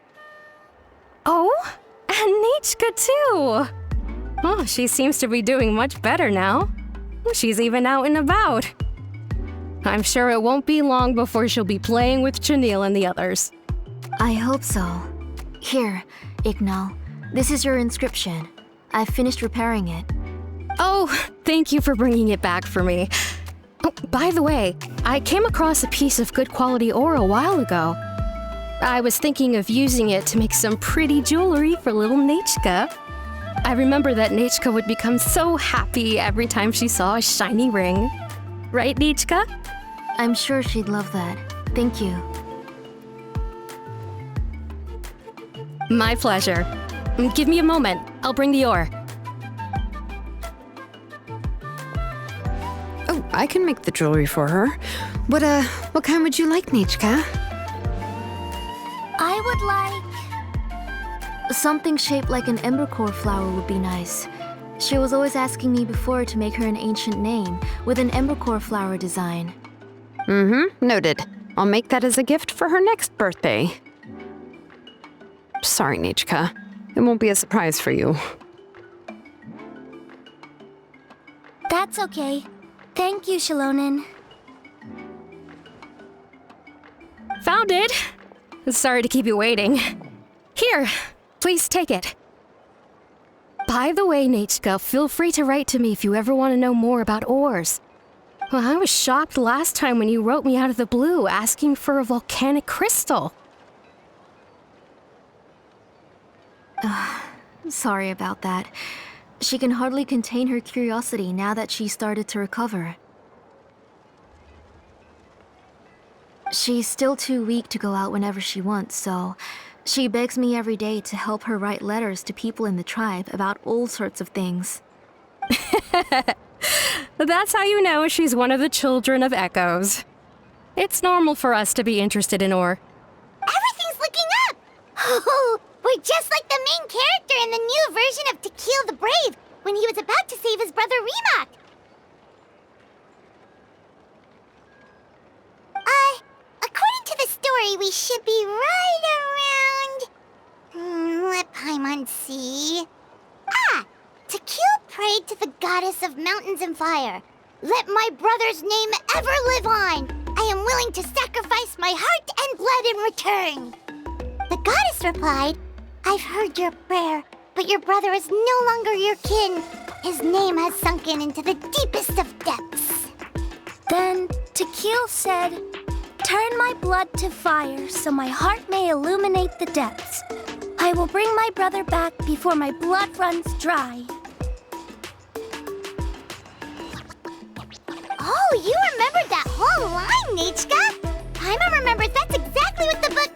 Oh, and Nechka too! Oh, she seems to be doing much better now. She's even out and about. I'm sure it won't be long before she'll be playing with Chanil and the others. I hope so. Here, Ignal. This is your inscription. I've finished repairing it. Oh, thank you for bringing it back for me. Oh, by the way, I came across a piece of good quality ore a while ago. I was thinking of using it to make some pretty jewelry for little Nechka. I remember that Nechka would become so happy every time she saw a shiny ring. Right, Nechka? I'm sure she'd love that. Thank you. My pleasure. Give me a moment. I'll bring the ore. Oh, I can make the jewelry for her. What kind would you like, Nechka? I would like... Something shaped like an embercore flower would be nice. She was always asking me before to make her an ancient name with an embercore flower design. Noted. I'll make that as a gift for her next birthday. Sorry, Nechka. It won't be a surprise for you. That's okay. Thank you, Xilonen. Found it! Sorry to keep you waiting. Here, please take it. By the way, Nechka, feel free to write to me if you ever want to know more about ores. Well, I was shocked last time when you wrote me out of the blue asking for a volcanic crystal. Sorry about that. She can hardly contain her curiosity now that she's started to recover. She's still too weak to go out whenever she wants, so she begs me every day to help her write letters to people in the tribe about all sorts of things. That's how you know she's one of the children of Echoes. It's normal for us to be interested in ore. Everything's looking up! Oh, we're just like the main character in the new version of To Kill the Brave, when he was about to save his brother Remak. According to goddess of mountains and fire, let my brother's name ever live on. I am willing to sacrifice my heart and blood in return. The goddess replied, I've heard your prayer, but your brother is no longer your kin. His name has sunken into the deepest of depths. Then Tequil said, turn my blood to fire so my heart may illuminate the depths. I will bring my brother back before my blood runs dry. Oh, you remembered that whole line, Nechka! Paimon remembers that's exactly what the book...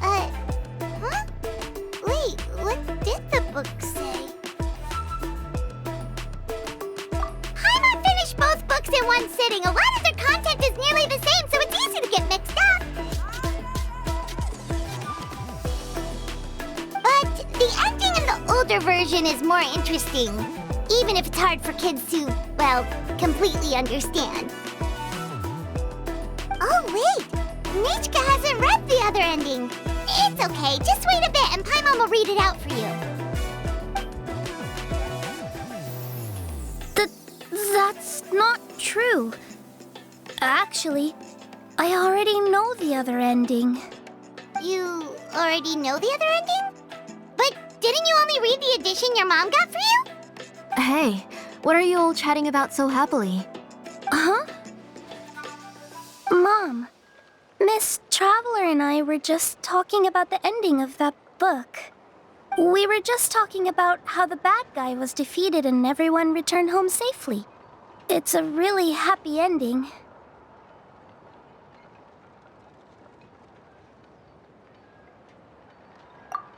huh? Wait, what did the book say? Paimon finished both books in one sitting. A lot of their content is nearly the same, so it's easy to get mixed up. But the ending in the older version is more interesting, even if it's hard for kids to, well, completely understand. Oh, wait! Nechka hasn't read the other ending. It's okay, just wait a bit and Paimon will read it out for you. That's not true. Actually, I already know the other ending. You already know the other ending? But didn't you only read the edition your mom got for you? Hey, what are you all chatting about so happily? Huh? Mom, Miss Traveler and I were just talking about the ending of that book. We were just talking about how the bad guy was defeated and everyone returned home safely. It's a really happy ending.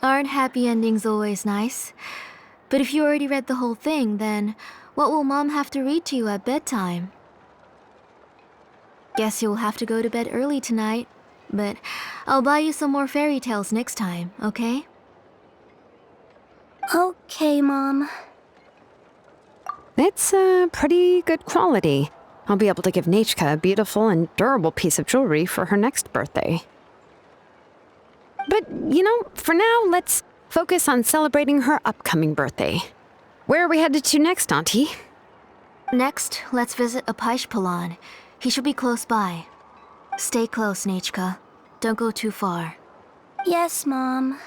Aren't happy endings always nice? But if you already read the whole thing, then what will Mom have to read to you at bedtime? Guess you'll have to go to bed early tonight, but I'll buy you some more fairy tales next time, okay? Okay, Mom. It's pretty good quality. I'll be able to give Nechka a beautiful and durable piece of jewelry for her next birthday. But, for now, let's focus on celebrating her upcoming birthday. Where are we headed to next, Auntie? Next, let's visit Apaish. He should be close by. Stay close, Nechka. Don't go too far. Yes, Mom.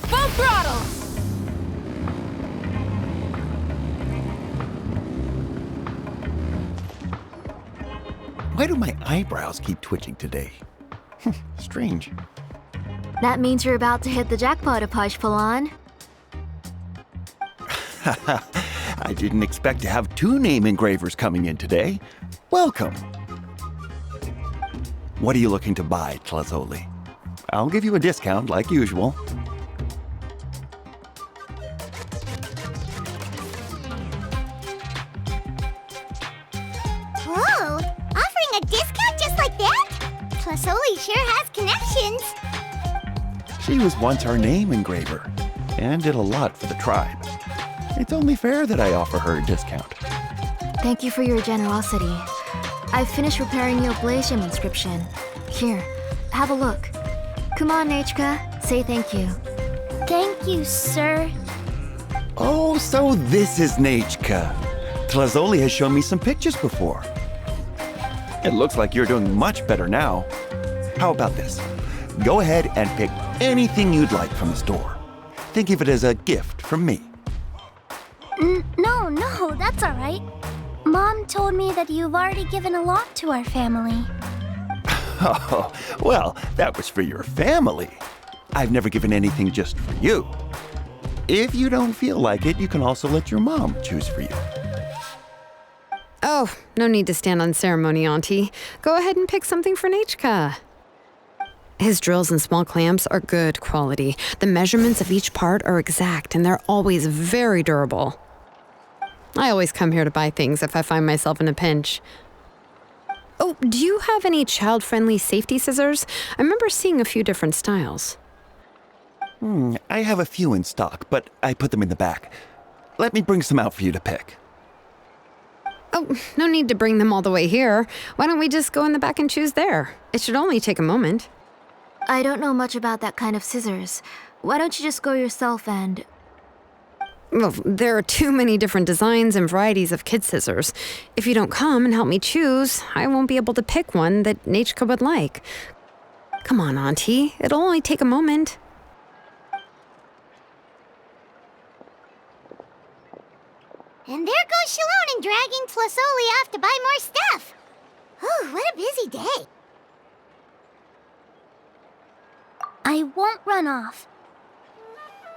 Full throttle! Why do my eyebrows keep twitching today? Strange. That means you're about to hit the jackpot, Apaish. I didn't expect to have 2 name engravers coming in today. Welcome. What are you looking to buy, Tlazoli? I'll give you a discount like usual. Whoa! Offering a discount just like that? Tlazoli sure has connections. She was once our name engraver and did a lot for the tribe. It's only fair that I offer her a discount. Thank you for your generosity. I've finished preparing your Blaze Gem inscription. Here, have a look. Come on, Nechka, say thank you. Thank you, sir. Oh, so this is Nechka. Tlazoli has shown me some pictures before. It looks like you're doing much better now. How about this? Go ahead and pick anything you'd like from the store. Think of it as a gift from me. No, that's all right. Mom told me that you've already given a lot to our family. Oh, well, that was for your family. I've never given anything just for you. If you don't feel like it, you can also let your mom choose for you. Oh, no need to stand on ceremony, Auntie. Go ahead and pick something for Nechka. His drills and small clamps are good quality. The measurements of each part are exact, and they're always very durable. I always come here to buy things if I find myself in a pinch. Oh, do you have any child-friendly safety scissors? I remember seeing a few different styles. I have a few in stock, but I put them in the back. Let me bring some out for you to pick. Oh, no need to bring them all the way here. Why don't we just go in the back and choose there? It should only take a moment. I don't know much about that kind of scissors. Why don't you just go yourself and... Well, there are too many different designs and varieties of kid scissors. If you don't come and help me choose, I won't be able to pick one that Nechka would like. Come on, Auntie. It'll only take a moment. And there goes Xilonen dragging Tlasoli off to buy more stuff. Oh, what a busy day. I won't run off.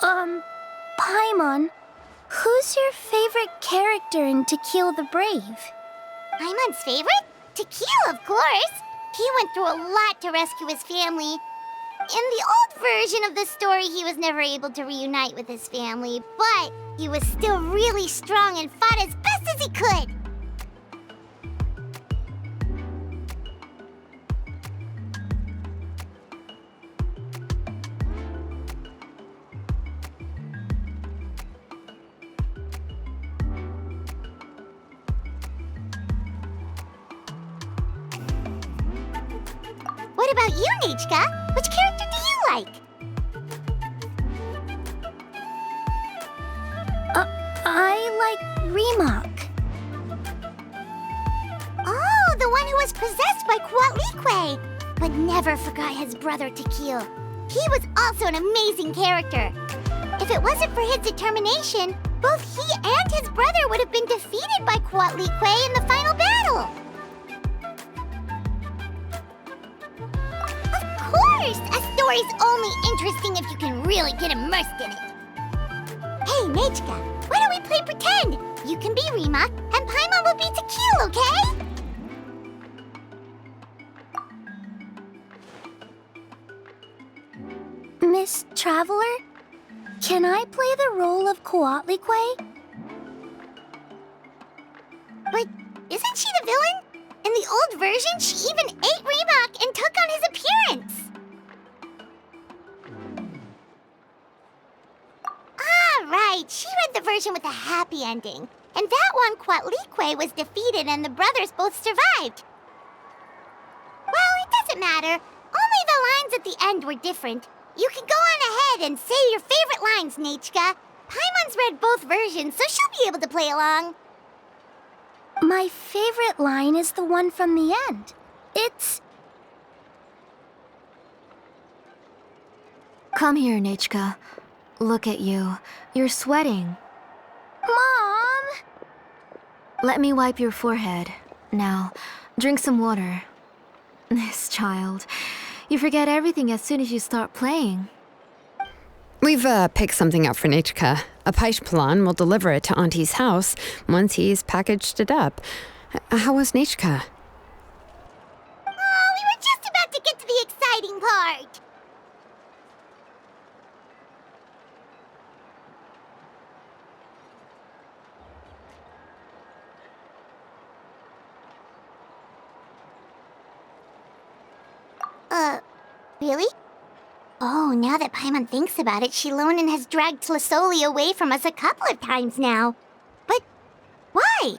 Paimon, who's your favorite character in To Kill the Brave? Paimon's favorite? To Kill, of course. He went through a lot to rescue his family. In the old version of the story, he was never able to reunite with his family, but he was still really strong and fought as best as he could. What about you, Nechka? Which character do you like? I like Remak. Oh, the one who was possessed by Kuatlique, but never forgot his brother Tequil. He was also an amazing character. If it wasn't for his determination, both he and his brother would have been defeated by Kuatlique in the final battle. Of course! A story's only interesting if you can really get immersed in it. Hey, Nechka, why don't we play pretend? You can be Remak, and Paimon will be Tequil, okay? Miss Traveler, can I play the role of Kuatlique? But isn't she the villain? In the old version, she even ate Remak and took on his appearance. Ah, right. She read the version with a happy ending. And that one, Kuatlique was defeated and the brothers both survived. Well, it doesn't matter. Only the lines at the end were different. You can go on ahead and say your favorite lines, Nechka. Paimon's read both versions, so she'll be able to play along. My favorite line is the one from the end. It's... Come here, Nechka. Look at you. You're sweating. Mom! Let me wipe your forehead. Now, drink some water. This child. You forget everything as soon as you start playing. We've picked something out for Nechka. A Paishpalan will deliver it to Auntie's house once he's packaged it up. How was Nechka? Oh, we were just about to get to the exciting part. Really? Oh, now that Paimon thinks about it, Xilonen has dragged Tlasoli away from us a couple of times now. But why?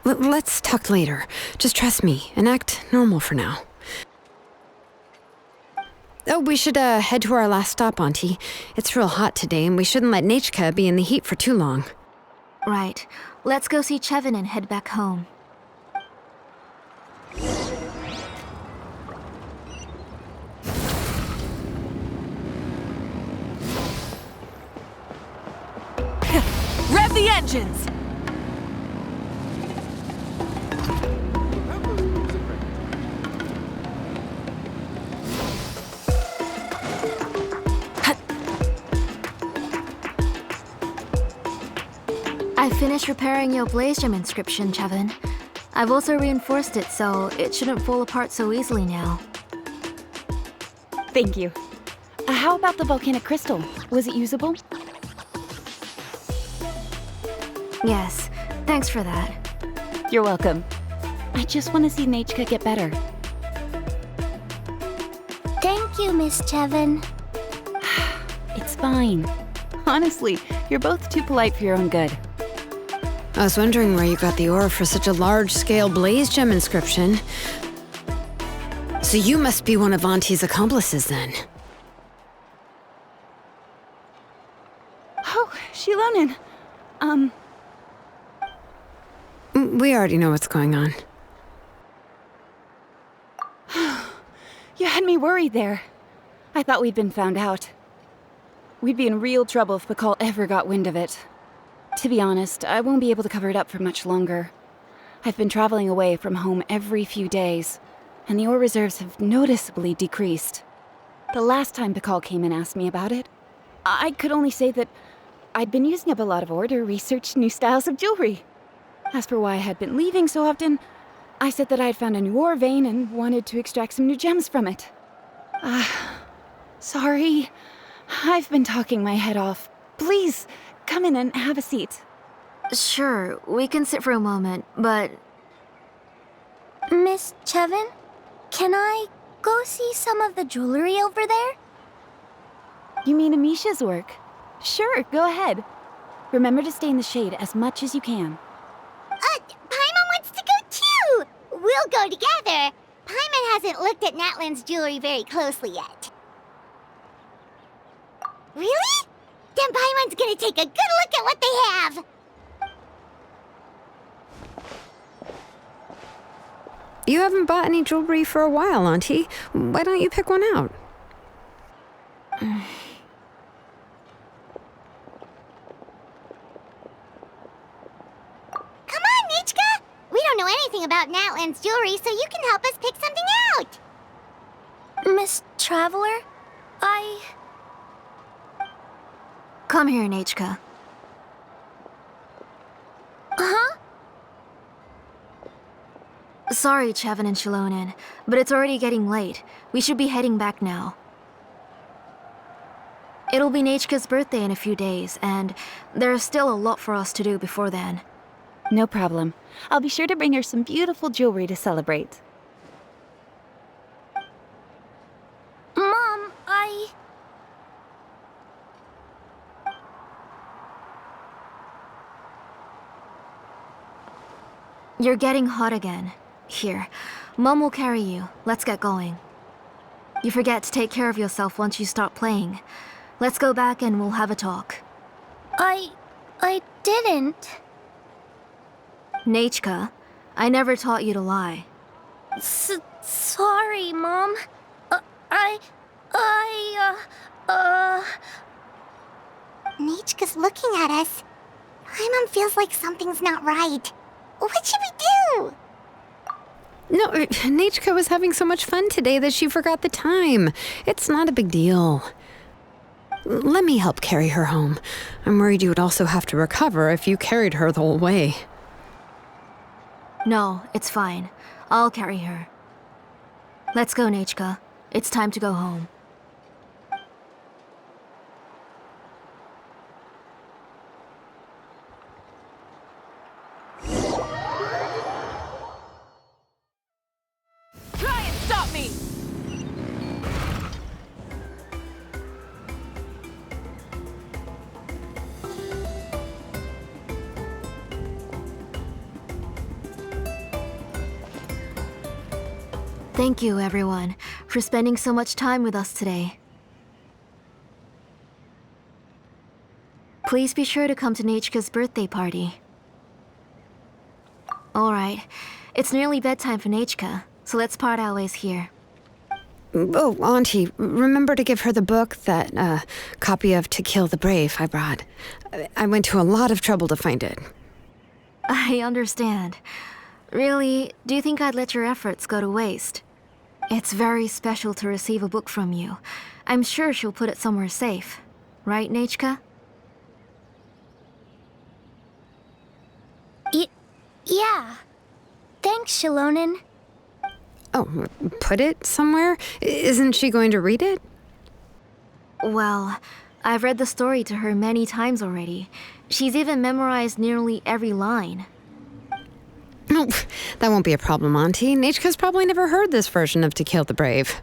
Let's talk later. Just trust me and act normal for now. Oh, we should head to our last stop, Auntie. It's real hot today, and we shouldn't let Nechka be in the heat for too long. Right. Let's go see Chevin and head back home. Rev the engines! I finished repairing your Blaze Gem inscription, Chevin. I've also reinforced it so it shouldn't fall apart so easily now. Thank you. How about the volcanic crystal? Was it usable? Yes, thanks for that. You're welcome. I just want to see Nechka get better. Thank you, Miss Chevin. It's fine. Honestly, you're both too polite for your own good. I was wondering where you got the ore for such a large-scale blaze gem inscription. So you must be one of Auntie's accomplices, then. Oh, Xilonen. We already know what's going on. You had me worried there. I thought we'd been found out. We'd be in real trouble if Pakal ever got wind of it. To be honest, I won't be able to cover it up for much longer. I've been traveling away from home every few days, and the ore reserves have noticeably decreased. The last time Pakal came and asked me about it, I could only say that I'd been using up a lot of ore to research new styles of jewelry. As for why I had been leaving so often, I said that I had found a new ore vein and wanted to extract some new gems from it. Sorry. I've been talking my head off. Please, come in and have a seat. Sure, we can sit for a moment, but... Miss Chevin, can I go see some of the jewelry over there? You mean Amisha's work? Sure, go ahead. Remember to stay in the shade as much as you can. Paimon wants to go too! We'll go together. Paimon hasn't looked at Natlan's jewelry very closely yet. Really? Then Paimon's gonna take a good look at what they have! You haven't bought any jewelry for a while, Auntie. Why don't you pick one out? Come on, Nichka! We don't know anything about Natlan's jewelry, so you can help us pick something out! Miss Traveler, Come here, Nachka. Huh? Sorry, Chevin and Xilonen, but it's already getting late. We should be heading back now. It'll be Nachka's birthday in a few days, and there's still a lot for us to do before then. No problem. I'll be sure to bring her some beautiful jewelry to celebrate. Mom, You're getting hot again. Here, Mom will carry you. Let's get going. You forget to take care of yourself once you start playing. Let's go back and we'll have a talk. I didn't. Nachka, I never taught you to lie. Sorry, Mom. Nichka's looking at us. Paimon feels like something's not right. What should we do? No, Nachka was having so much fun today that she forgot the time. It's not a big deal. Let me help carry her home. I'm worried you would also have to recover if you carried her the whole way. No, it's fine. I'll carry her. Let's go, Nachka. It's time to go home. Try and stop me! Thank you, everyone, for spending so much time with us today. Please be sure to come to Nachka's birthday party. Alright, it's nearly bedtime for Nachka, so let's part our ways here. Oh, Auntie, remember to give her the book, that copy of To Kill the Brave I brought. I went to a lot of trouble to find it. I understand. Really, do you think I'd let your efforts go to waste? It's very special to receive a book from you. I'm sure she'll put it somewhere safe. Right, Nachka? Yeah. Thanks, Xilonen. Oh, put it somewhere? Isn't she going to read it? Well, I've read the story to her many times already. She's even memorized nearly every line. Oh, that won't be a problem, Auntie. Nachka's probably never heard this version of To Kill the Brave.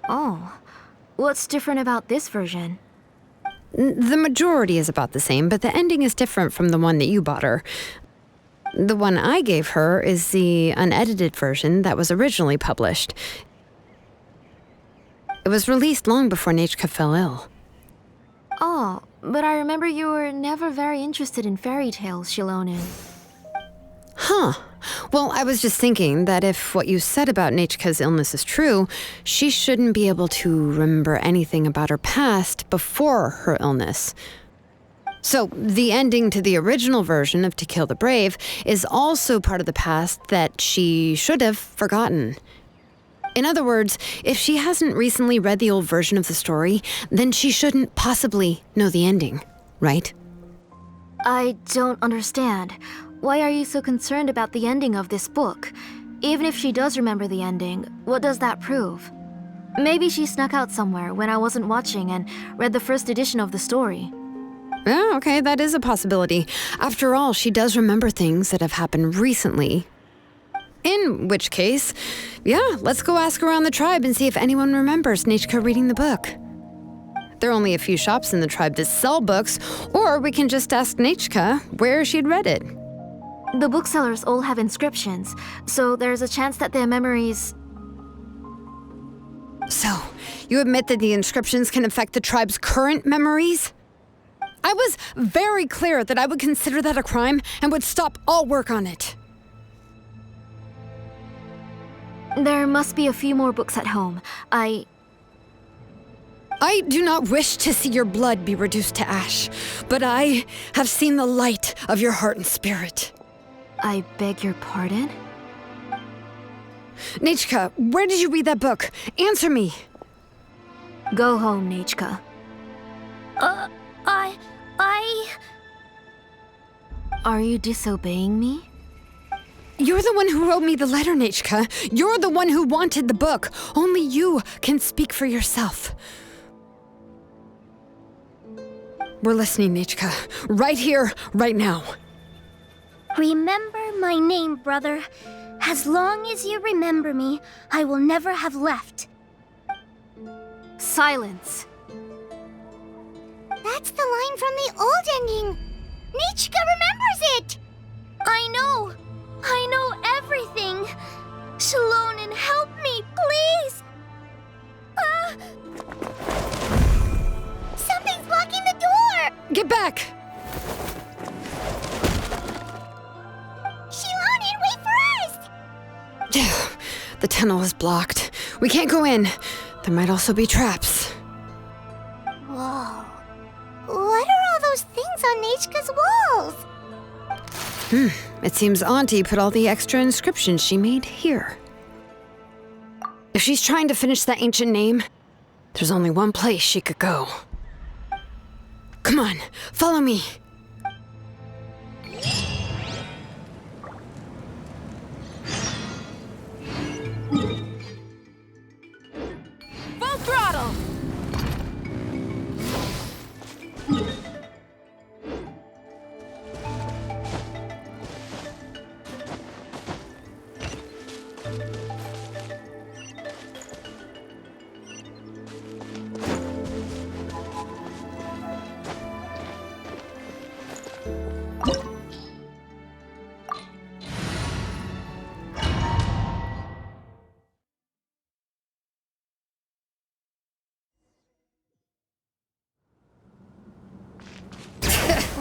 Oh, what's different about this version? The majority is about the same, but the ending is different from the one that you bought her. The one I gave her is the unedited version that was originally published. It was released long before Nechka fell ill. Oh, but I remember you were never very interested in fairy tales, Xilonen. Huh. Well, I was just thinking that if what you said about Nechka's illness is true, she shouldn't be able to remember anything about her past before her illness. So, the ending to the original version of To Kill the Brave is also part of the past that she should have forgotten. In other words, if she hasn't recently read the old version of the story, then she shouldn't possibly know the ending, right? I don't understand. Why are you so concerned about the ending of this book? Even if she does remember the ending, what does that prove? Maybe she snuck out somewhere when I wasn't watching and read the first edition of the story. Yeah, okay, that is a possibility. After all, she does remember things that have happened recently. In which case, yeah, let's go ask around the tribe and see if anyone remembers Nechka reading the book. There are only a few shops in the tribe that sell books, or we can just ask Nechka where she'd read it. The booksellers all have inscriptions, so there's a chance that their memories... So, you admit that the inscriptions can affect the tribe's current memories? I was very clear that I would consider that a crime and would stop all work on it. There must be a few more books at home. I do not wish to see your blood be reduced to ash, but I have seen the light of your heart and spirit. I beg your pardon? Nechka, where did you read that book? Answer me. Go home, Nechka. Are you disobeying me? You're the one who wrote me the letter, Nechka. You're the one who wanted the book. Only you can speak for yourself. We're listening, Nechka. Right here, right now. Remember my name, brother. As long as you remember me, I will never have left. Silence. That's the line from the old ending. Nechka remembers it. I know everything. Xilonen, help me, please. Something's blocking the door. Get back! Xilonen, wait for us. The tunnel is blocked. We can't go in. There might also be traps. Whoa. What are all those things on Nechka's walls? It seems Auntie put all the extra inscriptions she made here. If she's trying to finish that ancient name, there's only one place she could go. Come on, follow me. Full throttle!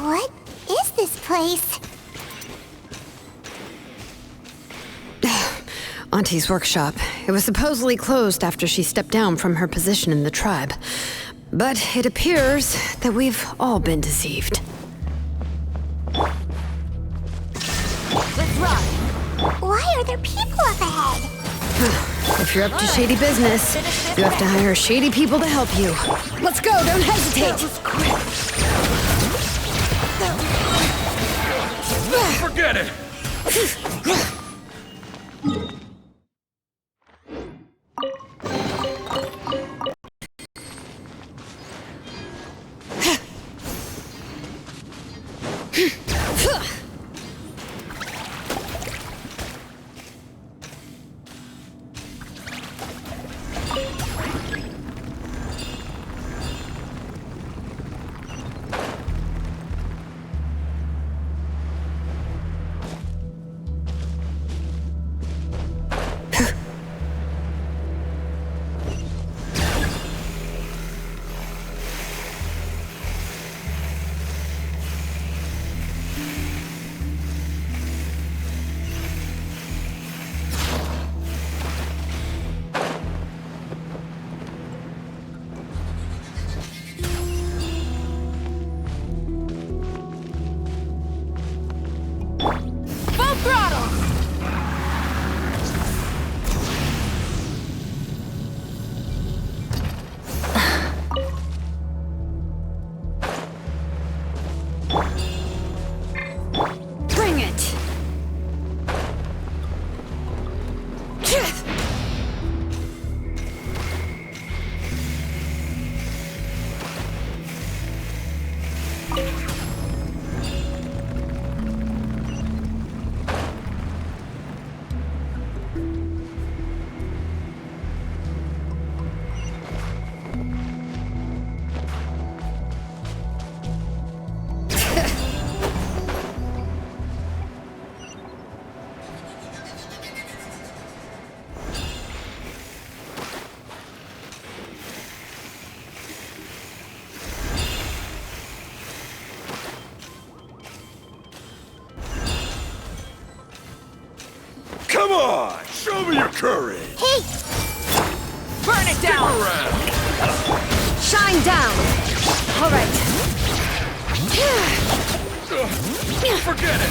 What is this place? Auntie's workshop. It was supposedly closed after she stepped down from her position in the tribe. But it appears that we've all been deceived. Let's run! Why are there people up ahead? If you're up to shady business, you have to hire shady people to help you. Let's go, don't hesitate! Forget it! Show me your courage! Hey! Burn it down! Shine down! All right. Forget it!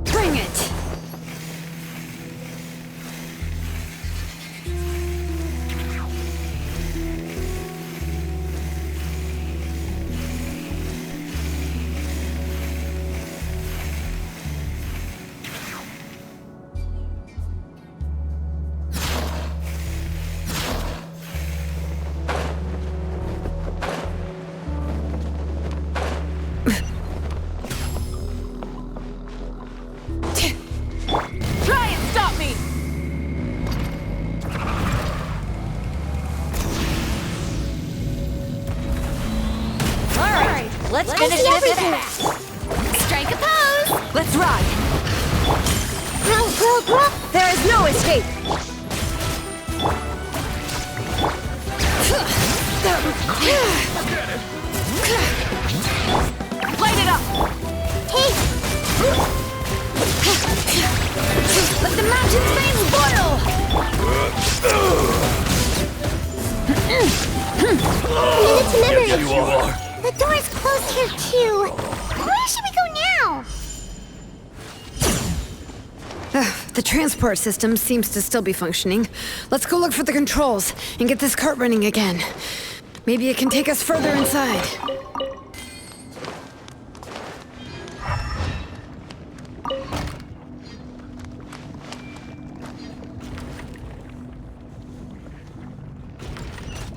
Bring it! Try and stop me! Alright, let's finish this. Strike a pose! Let's ride! There is no escape! Light it up! Hey! Let the mountain's veins boil! Minute to memory. You are. The door's closed here too. Where should we go now? The transport system seems to still be functioning. Let's go look for the controls and get this cart running again. Maybe it can take us further inside.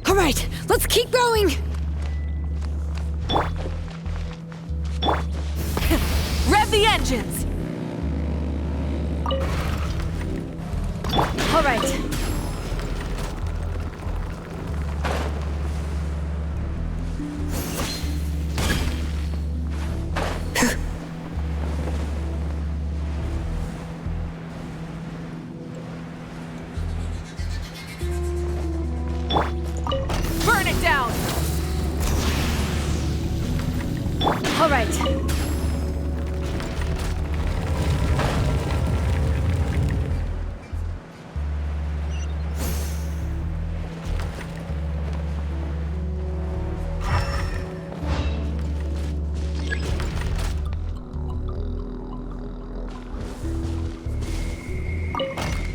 All right, let's keep going. Rev the engines! All right. Burn it down! All right.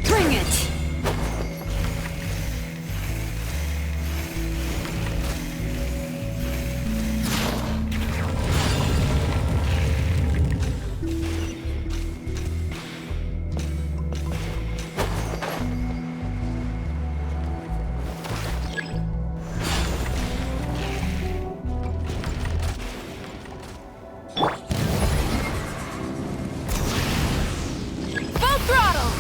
Bring it. Full throttle!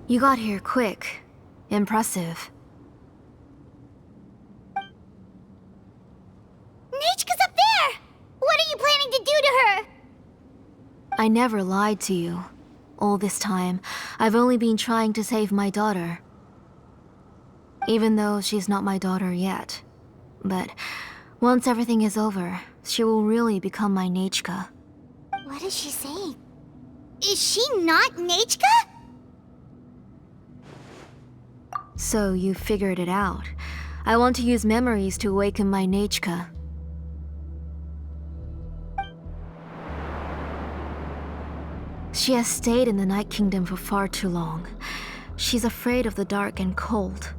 You got here quick. Impressive. Nechka's up there! What are you planning to do to her? I never lied to you. All this time, I've only been trying to save my daughter. Even though she's not my daughter yet. But Once everything is over, she will really become my Nechka. What is she saying? Is she not Nechka? So you figured it out. I want to use memories to awaken my Nechka. She has stayed in the Night Kingdom for far too long. She's afraid of the dark and cold.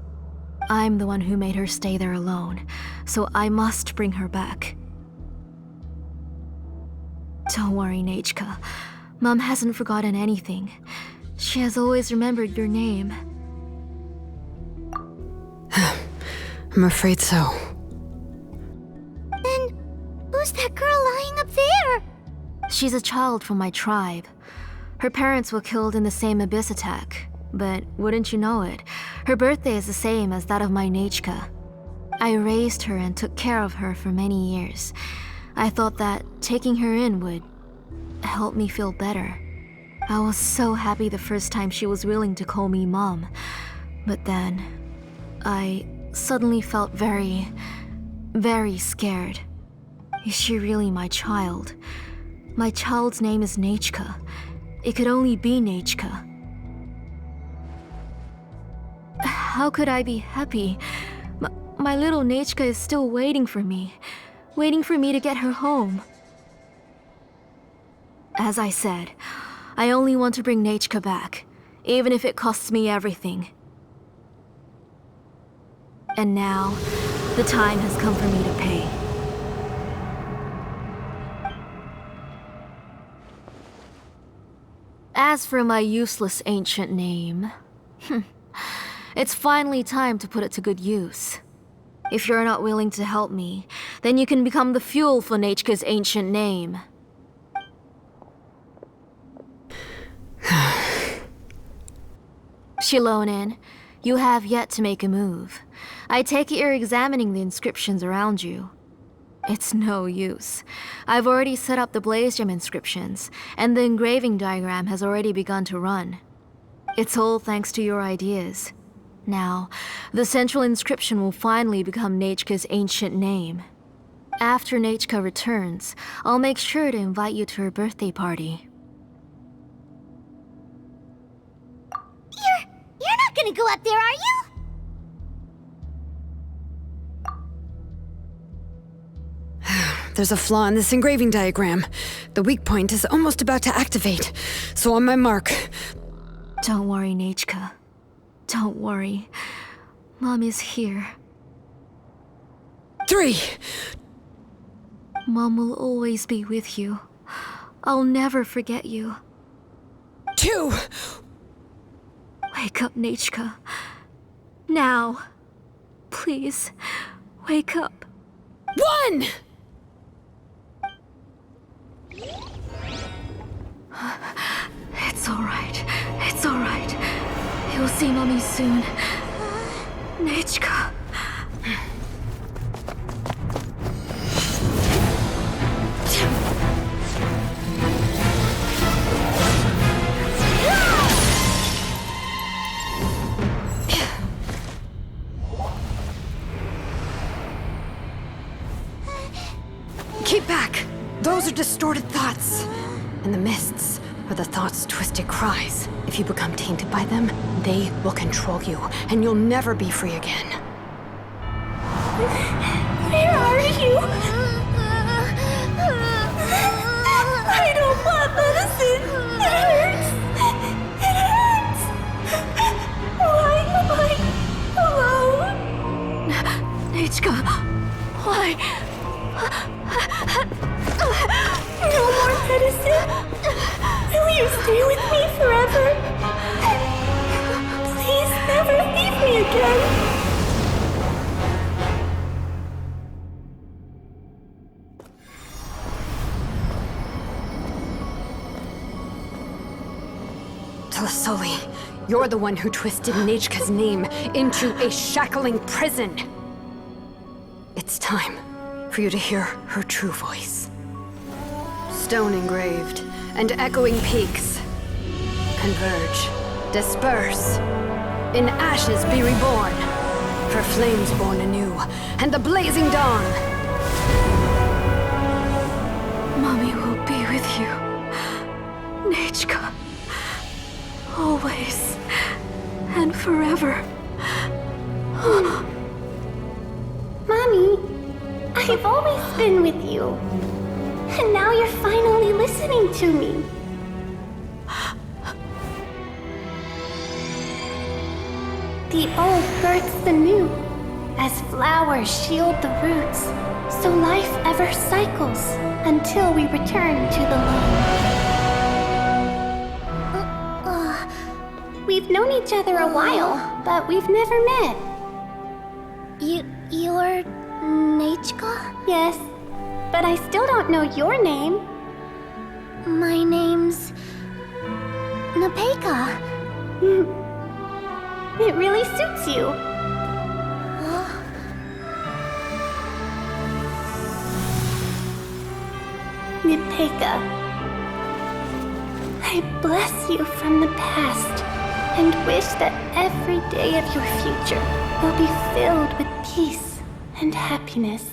I'm the one who made her stay there alone, so I must bring her back. Don't worry, Nechka. Mom hasn't forgotten anything. She has always remembered your name. I'm afraid so. Then, who's that girl lying up there? She's a child from my tribe. Her parents were killed in the same abyss attack. But wouldn't you know it, her birthday is the same as that of my Nechka. I raised her and took care of her for many years. I thought that taking her in would help me feel better. I was so happy the first time she was willing to call me Mom. But then, I suddenly felt very, very scared. Is she really my child? My child's name is Nechka. It could only be Nechka. How could I be happy? My little Nechka is still waiting for me to get her home. As I said, I only want to bring Nechka back, even if it costs me everything. And now, the time has come for me to pay. As for my useless ancient name, it's finally time to put it to good use. If you're not willing to help me, then you can become the fuel for Nechka's ancient name. Xilonen, you have yet to make a move. I take it you're examining the inscriptions around you. It's no use. I've already set up the Blaze Gem inscriptions, and the engraving diagram has already begun to run. It's all thanks to your ideas. Now, the central inscription will finally become Nechka's ancient name. After Nechka returns, I'll make sure to invite you to her birthday party. You're not gonna go up there, are you? There's a flaw in this engraving diagram. The weak point is almost about to activate. So on my mark. Don't worry, Nechka. Don't worry. Mom is here. 3. Mom will always be with you. I'll never forget you. 2. Wake up, Nechka. Now. Please, wake up. 1. It's alright. It's alright. You'll see Mommy soon. Nechka. Keep back! Those are distorted thoughts. In the mists are the thoughts' twisted cries. If you become tainted by them, they will control you, and you'll never be free again. Where are you? I don't want medicine. It hurts. It hurts. Why am I alone? Nechka, why? No more medicine. Will you stay with me forever? Please never leave me again. Tlasoli, you're the one who twisted Nechka's name into a shackling prison. It's time for you to hear her true voice. Stone engraved and echoing peaks converge, disperse, in ashes be reborn, for flames born anew, and the blazing dawn Mommy will be with you. Nechka. Always. And forever. Mommy, I've always been with you. And now you're finally listening to me. The old births the new, as flowers shield the roots, so life ever cycles until we return to the loam. We've known each other a while, but we've never met. You're Nechka? Yes, but I still don't know your name. My name's Nepeka. It really suits you. Nepeka, I bless you from the past and wish that every day of your future will be filled with peace and happiness.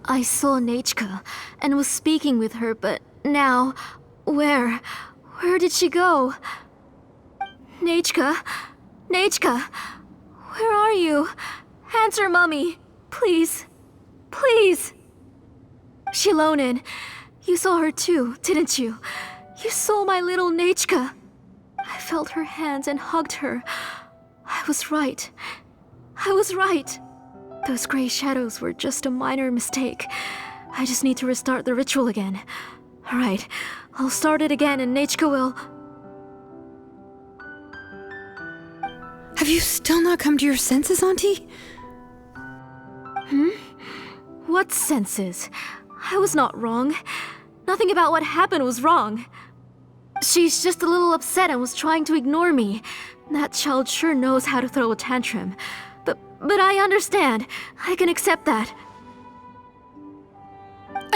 I saw Nechka and was speaking with her, but now, where did she go? Nechka? Nechka? Where are you? Answer, Mommy. Please. Please. Xilonen, you saw her too, didn't you? You saw my little Nechka. I felt her hands and hugged her. I was right. I was right. Those gray shadows were just a minor mistake. I just need to restart the ritual again. Alright, I'll start it again and Nechka will... Have you still not come to your senses, Auntie? What senses? I was not wrong. Nothing about what happened was wrong. She's just a little upset and was trying to ignore me. That child sure knows how to throw a tantrum. But I understand. I can accept that.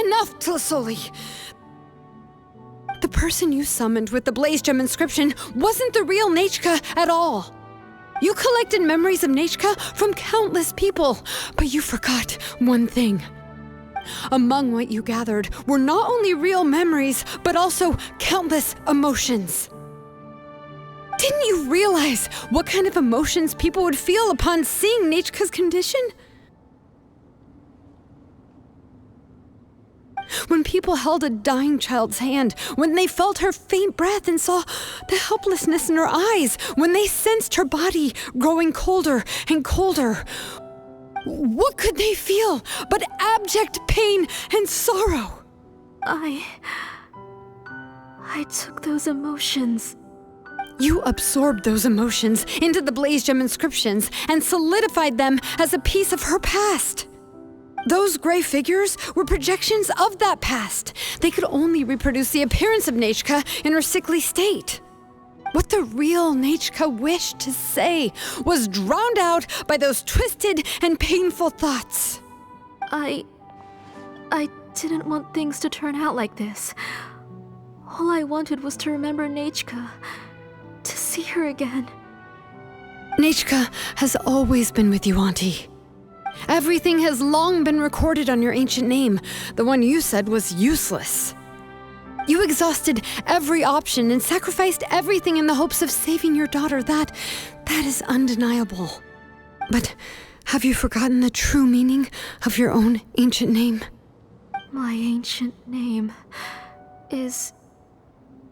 Enough, Tlasoli! The person you summoned with the Blaze Gem inscription wasn't the real Nechka at all. You collected memories of Nechka from countless people, but you forgot one thing. Among what you gathered were not only real memories, but also countless emotions. Didn't you realize what kind of emotions people would feel upon seeing Nechka's condition? When people held a dying child's hand, when they felt her faint breath and saw the helplessness in her eyes, when they sensed her body growing colder and colder, what could they feel but abject pain and sorrow? I took those emotions. You absorbed those emotions into the Blaze Gem inscriptions and solidified them as a piece of her past. Those gray figures were projections of that past. They could only reproduce the appearance of Nechka in her sickly state. What the real Nechka wished to say was drowned out by those twisted and painful thoughts. I didn't want things to turn out like this. All I wanted was to remember Nechka. To see her again. Nechka has always been with you, Auntie. Everything has long been recorded on your ancient name, the one you said was useless. You exhausted every option and sacrificed everything in the hopes of saving your daughter. That is undeniable. But have you forgotten the true meaning of your own ancient name? My ancient name is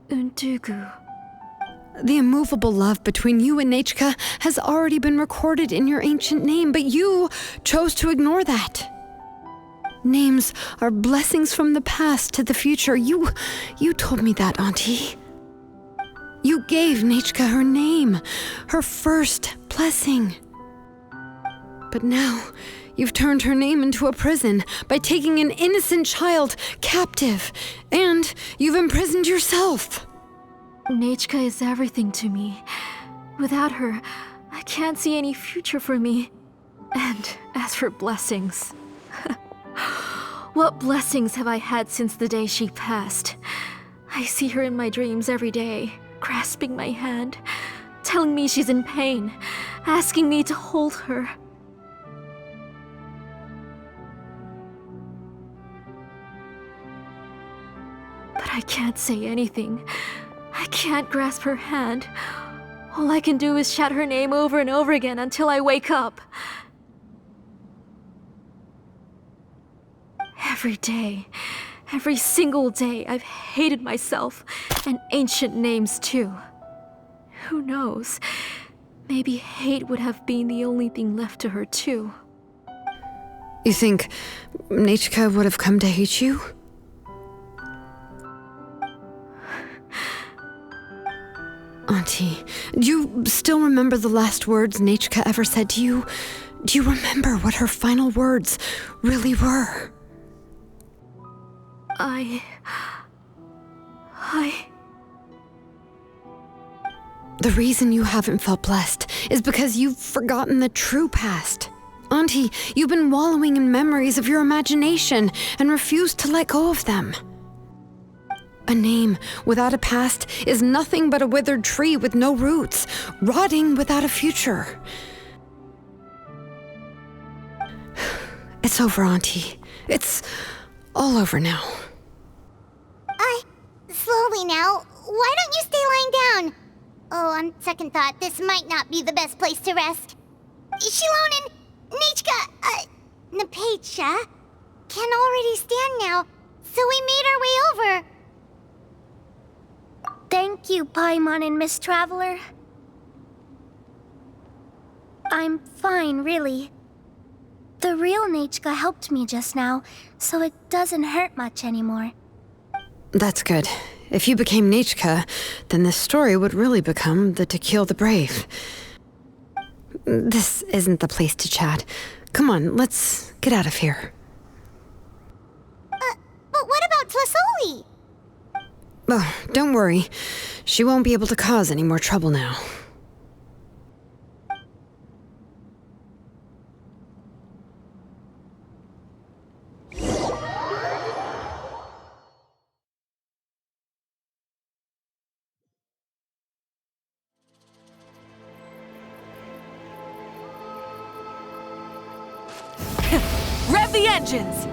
Undugu. The immovable love between you and Nechka has already been recorded in your ancient name, but you chose to ignore that. Names are blessings from the past to the future. You told me that, Auntie. You gave Nechka her name, her first blessing. But now, you've turned her name into a prison by taking an innocent child captive, and you've imprisoned yourself. Nechka is everything to me. Without her, I can't see any future for me. And as for blessings, what blessings have I had since the day she passed? I see her in my dreams every day, grasping my hand, telling me she's in pain, asking me to hold her. But I can't say anything. I can't grasp her hand. All I can do is shout her name over and over again until I wake up. Every day, every single day, I've hated myself, and ancient names too. Who knows? Maybe hate would have been the only thing left to her too. You think Nechka would have come to hate you? Auntie, do you still remember the last words Nechka ever said to you? Do you remember what her final words really were? The reason you haven't felt blessed is because you've forgotten the true past. Auntie, you've been wallowing in memories of your imagination and refused to let go of them. A name without a past is nothing but a withered tree with no roots, rotting without a future. It's over, Auntie. It's all over now. Slowly now. Why don't you stay lying down? Oh, on second thought, this might not be the best place to rest. Xilonen, Nechka, Napacha can already stand now, so we made our way over. Thank you, Paimon and Miss Traveler. I'm fine, really. The real Nechka helped me just now, so it doesn't hurt much anymore. That's good. If you became Nechka, then this story would really become the To Kill the Brave. This isn't the place to chat. Come on, let's get out of here. But what about Tlasoli? Oh, don't worry. She won't be able to cause any more trouble now. Rev the engines!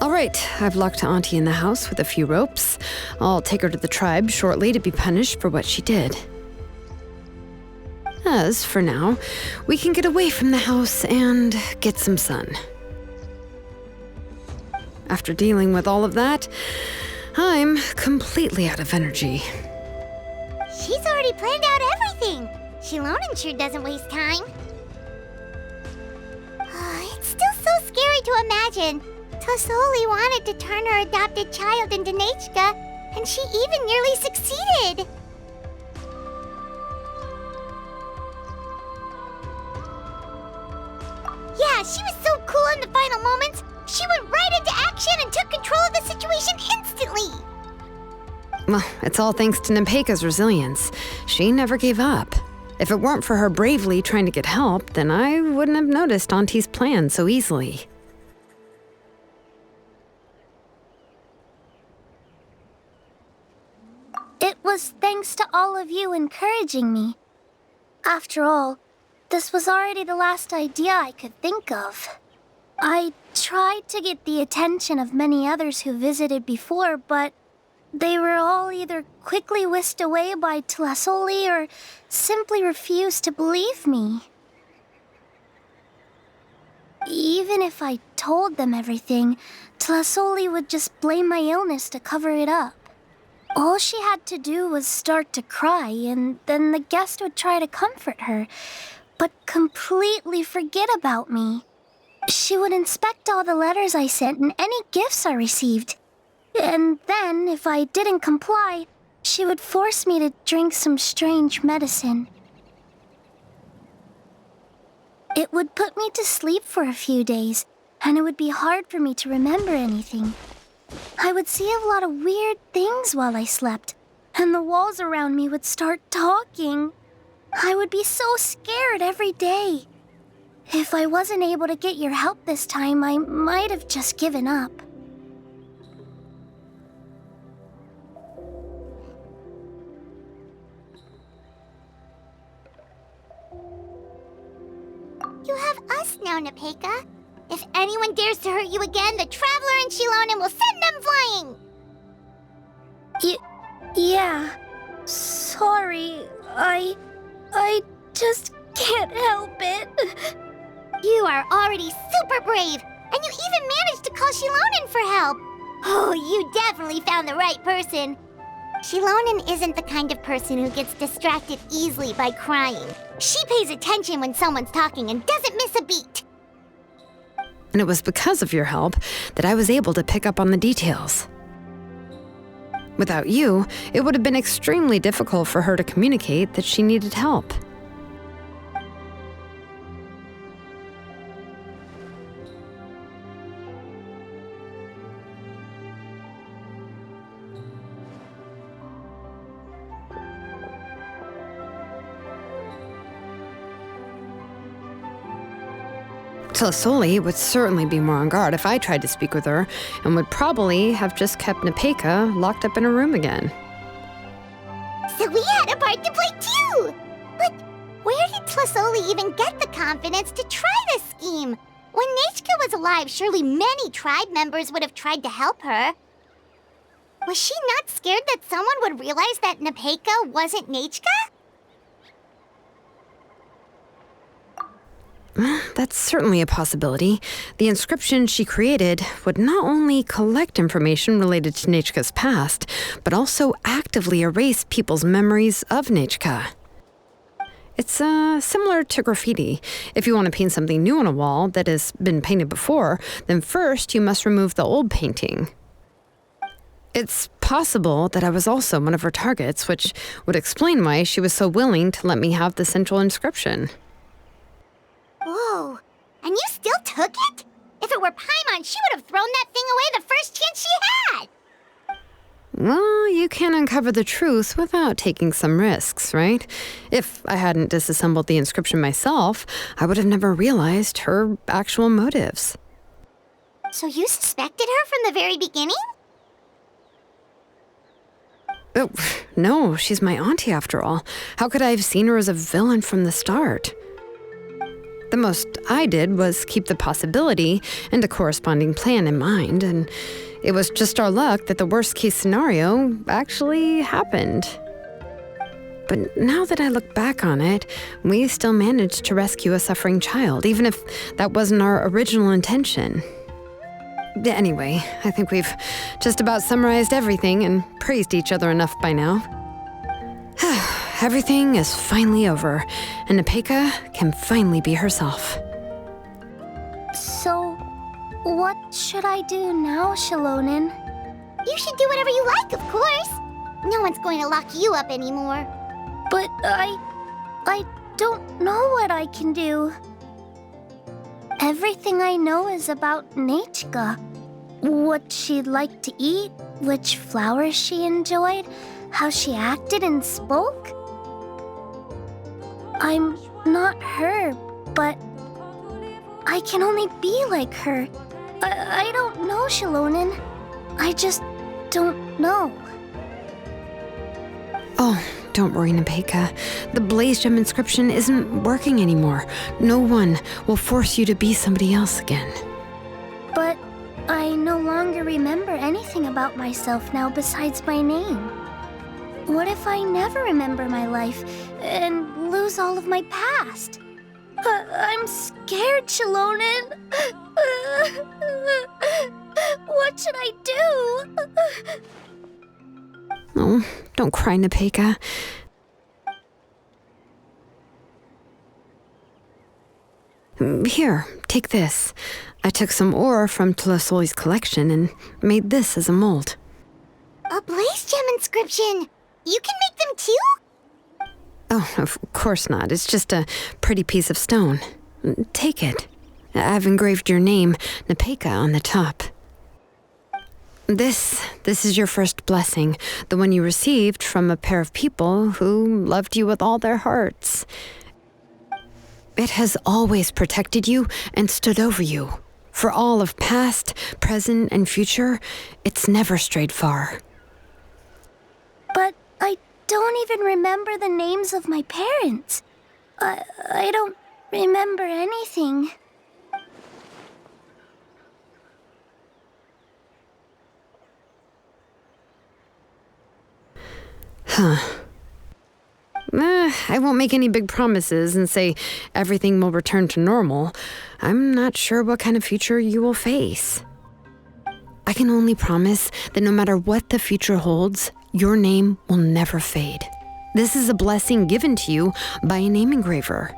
All right, I've locked Auntie in the house with a few ropes. I'll take her to the tribe shortly to be punished for what she did. As for now, we can get away from the house and get some sun. After dealing with all of that, I'm completely out of energy. She's already planned out everything. Xilonen sure doesn't waste time. It's still so scary to imagine. Tlasoli wanted to turn her adopted child into Nechka, and she even nearly succeeded. Yeah, she was so cool in the final moments. She went right into action and took control of the situation instantly. Well, it's all thanks to Napacha's resilience. She never gave up. If it weren't for her bravely trying to get help, then I wouldn't have noticed Auntie's plan so easily. It was thanks to all of you encouraging me. After all, this was already the last idea I could think of. I tried to get the attention of many others who visited before, but they were all either quickly whisked away by Tlasoli or simply refused to believe me. Even if I told them everything, Tlasoli would just blame my illness to cover it up. All she had to do was start to cry, and then the guest would try to comfort her, but completely forget about me. She would inspect all the letters I sent and any gifts I received. And then, if I didn't comply, she would force me to drink some strange medicine. It would put me to sleep for a few days, and it would be hard for me to remember anything. I would see a lot of weird things while I slept, and the walls around me would start talking. I would be so scared every day. If I wasn't able to get your help this time, I might have just given up. You have us now, Nepeka. If anyone dares to hurt you again, the Traveler and Xilonen will send them flying! Yeah. Sorry, I just can't help it. You are already super brave, and you even managed to call Xilonen for help. Oh, you definitely found the right person. Xilonen isn't the kind of person who gets distracted easily by crying. She pays attention when someone's talking and doesn't miss a beat. And it was because of your help that I was able to pick up on the details. Without you, it would have been extremely difficult for her to communicate that she needed help. Tlisoli would certainly be more on guard if I tried to speak with her, and would probably have just kept Nepeka locked up in a room again. So we had a part to play too! But where did Tlisoli even get the confidence to try this scheme? When Nechka was alive, surely many tribe members would have tried to help her. Was she not scared that someone would realize that Nepeka wasn't Nechka? That's certainly a possibility. The inscription she created would not only collect information related to Nechka's past, but also actively erase people's memories of Nechka. It's similar to graffiti. If you want to paint something new on a wall that has been painted before, then first you must remove the old painting. It's possible that I was also one of her targets, which would explain why she was so willing to let me have the central inscription. Whoa, and you still took it? If it were Paimon, she would have thrown that thing away the first chance she had! Well, you can uncover the truth without taking some risks, right? If I hadn't disassembled the inscription myself, I would have never realized her actual motives. So you suspected her from the very beginning? Oh, no, she's my auntie after all. How could I have seen her as a villain from the start? The most I did was keep the possibility and a corresponding plan in mind, and it was just our luck that the worst-case scenario actually happened. But now that I look back on it, we still managed to rescue a suffering child, even if that wasn't our original intention. Anyway, I think we've just about summarized everything and praised each other enough by now. Everything is finally over, and Nepeka can finally be herself. So, what should I do now, Xilonen? You should do whatever you like, of course. No one's going to lock you up anymore. But I don't know what I can do. Everything I know is about Nechka. What she'd like to eat, which flowers she enjoyed, how she acted and spoke. I'm not her, but I can only be like her. I don't know, Xilonen. I just don't know. Oh, don't worry, Nepeka. The Blaze Gem inscription isn't working anymore. No one will force you to be somebody else again. But I no longer remember anything about myself now besides my name. What if I never remember my life and lose all of my past? I'm scared, Xilonen. What should I do? Oh, don't cry, Nepeka. Here, take this. I took some ore from Tlisoli's collection and made this as a mold. A Blaze Gem inscription! You can make them too? Oh, of course not. It's just a pretty piece of stone. Take it. I've engraved your name, Nepeka, on the top. This is your first blessing, the one you received from a pair of people who loved you with all their hearts. It has always protected you and stood over you. For all of past, present, and future, it's never strayed far. But I don't even remember the names of my parents. I don't remember anything. I won't make any big promises and say everything will return to normal. I'm not sure what kind of future you will face. I can only promise that no matter what the future holds, your name will never fade. This is a blessing given to you by a name engraver.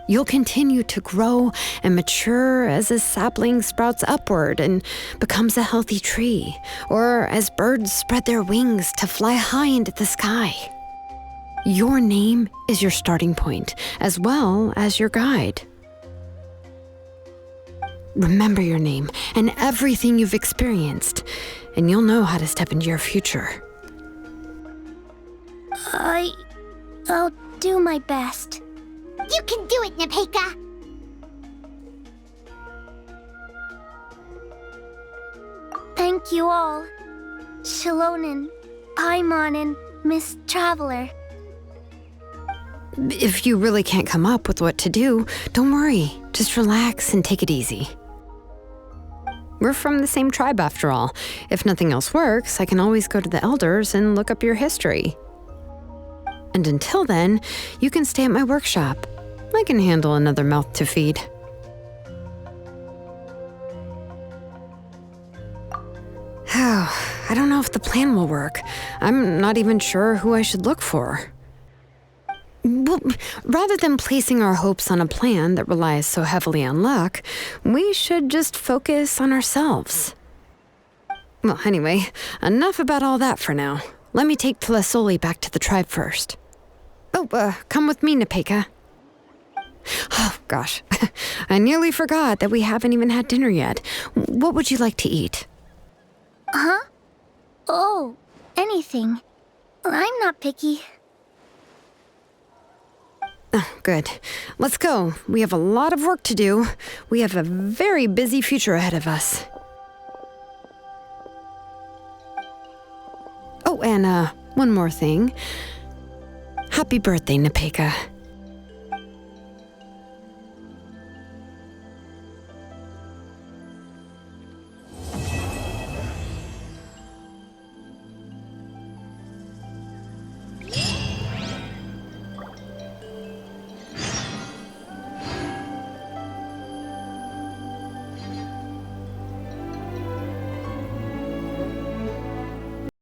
You'll continue to grow and mature as a sapling sprouts upward and becomes a healthy tree, or as birds spread their wings to fly high into the sky. Your name is your starting point, as well as your guide. Remember your name and everything you've experienced, and you'll know how to step into your future. I'll do my best. You can do it, Nepeka! Thank you all. Xilonen, Paimon, and Miss Traveler. If you really can't come up with what to do, don't worry. Just relax and take it easy. We're from the same tribe after all. If nothing else works, I can always go to the elders and look up your history. And until then, you can stay at my workshop. I can handle another mouth to feed. I don't know if the plan will work. I'm not even sure who I should look for. Well, rather than placing our hopes on a plan that relies so heavily on luck, we should just focus on ourselves. Well, anyway, enough about all that for now. Let me take Tlasoli back to the tribe first. Oh, come with me, Nepeka. Oh, gosh. I nearly forgot that we haven't even had dinner yet. What would you like to eat? Huh? Oh, anything. I'm not picky. Oh, good. Let's go. We have a lot of work to do. We have a very busy future ahead of us. Oh, and one more thing. Happy birthday, Nepeka.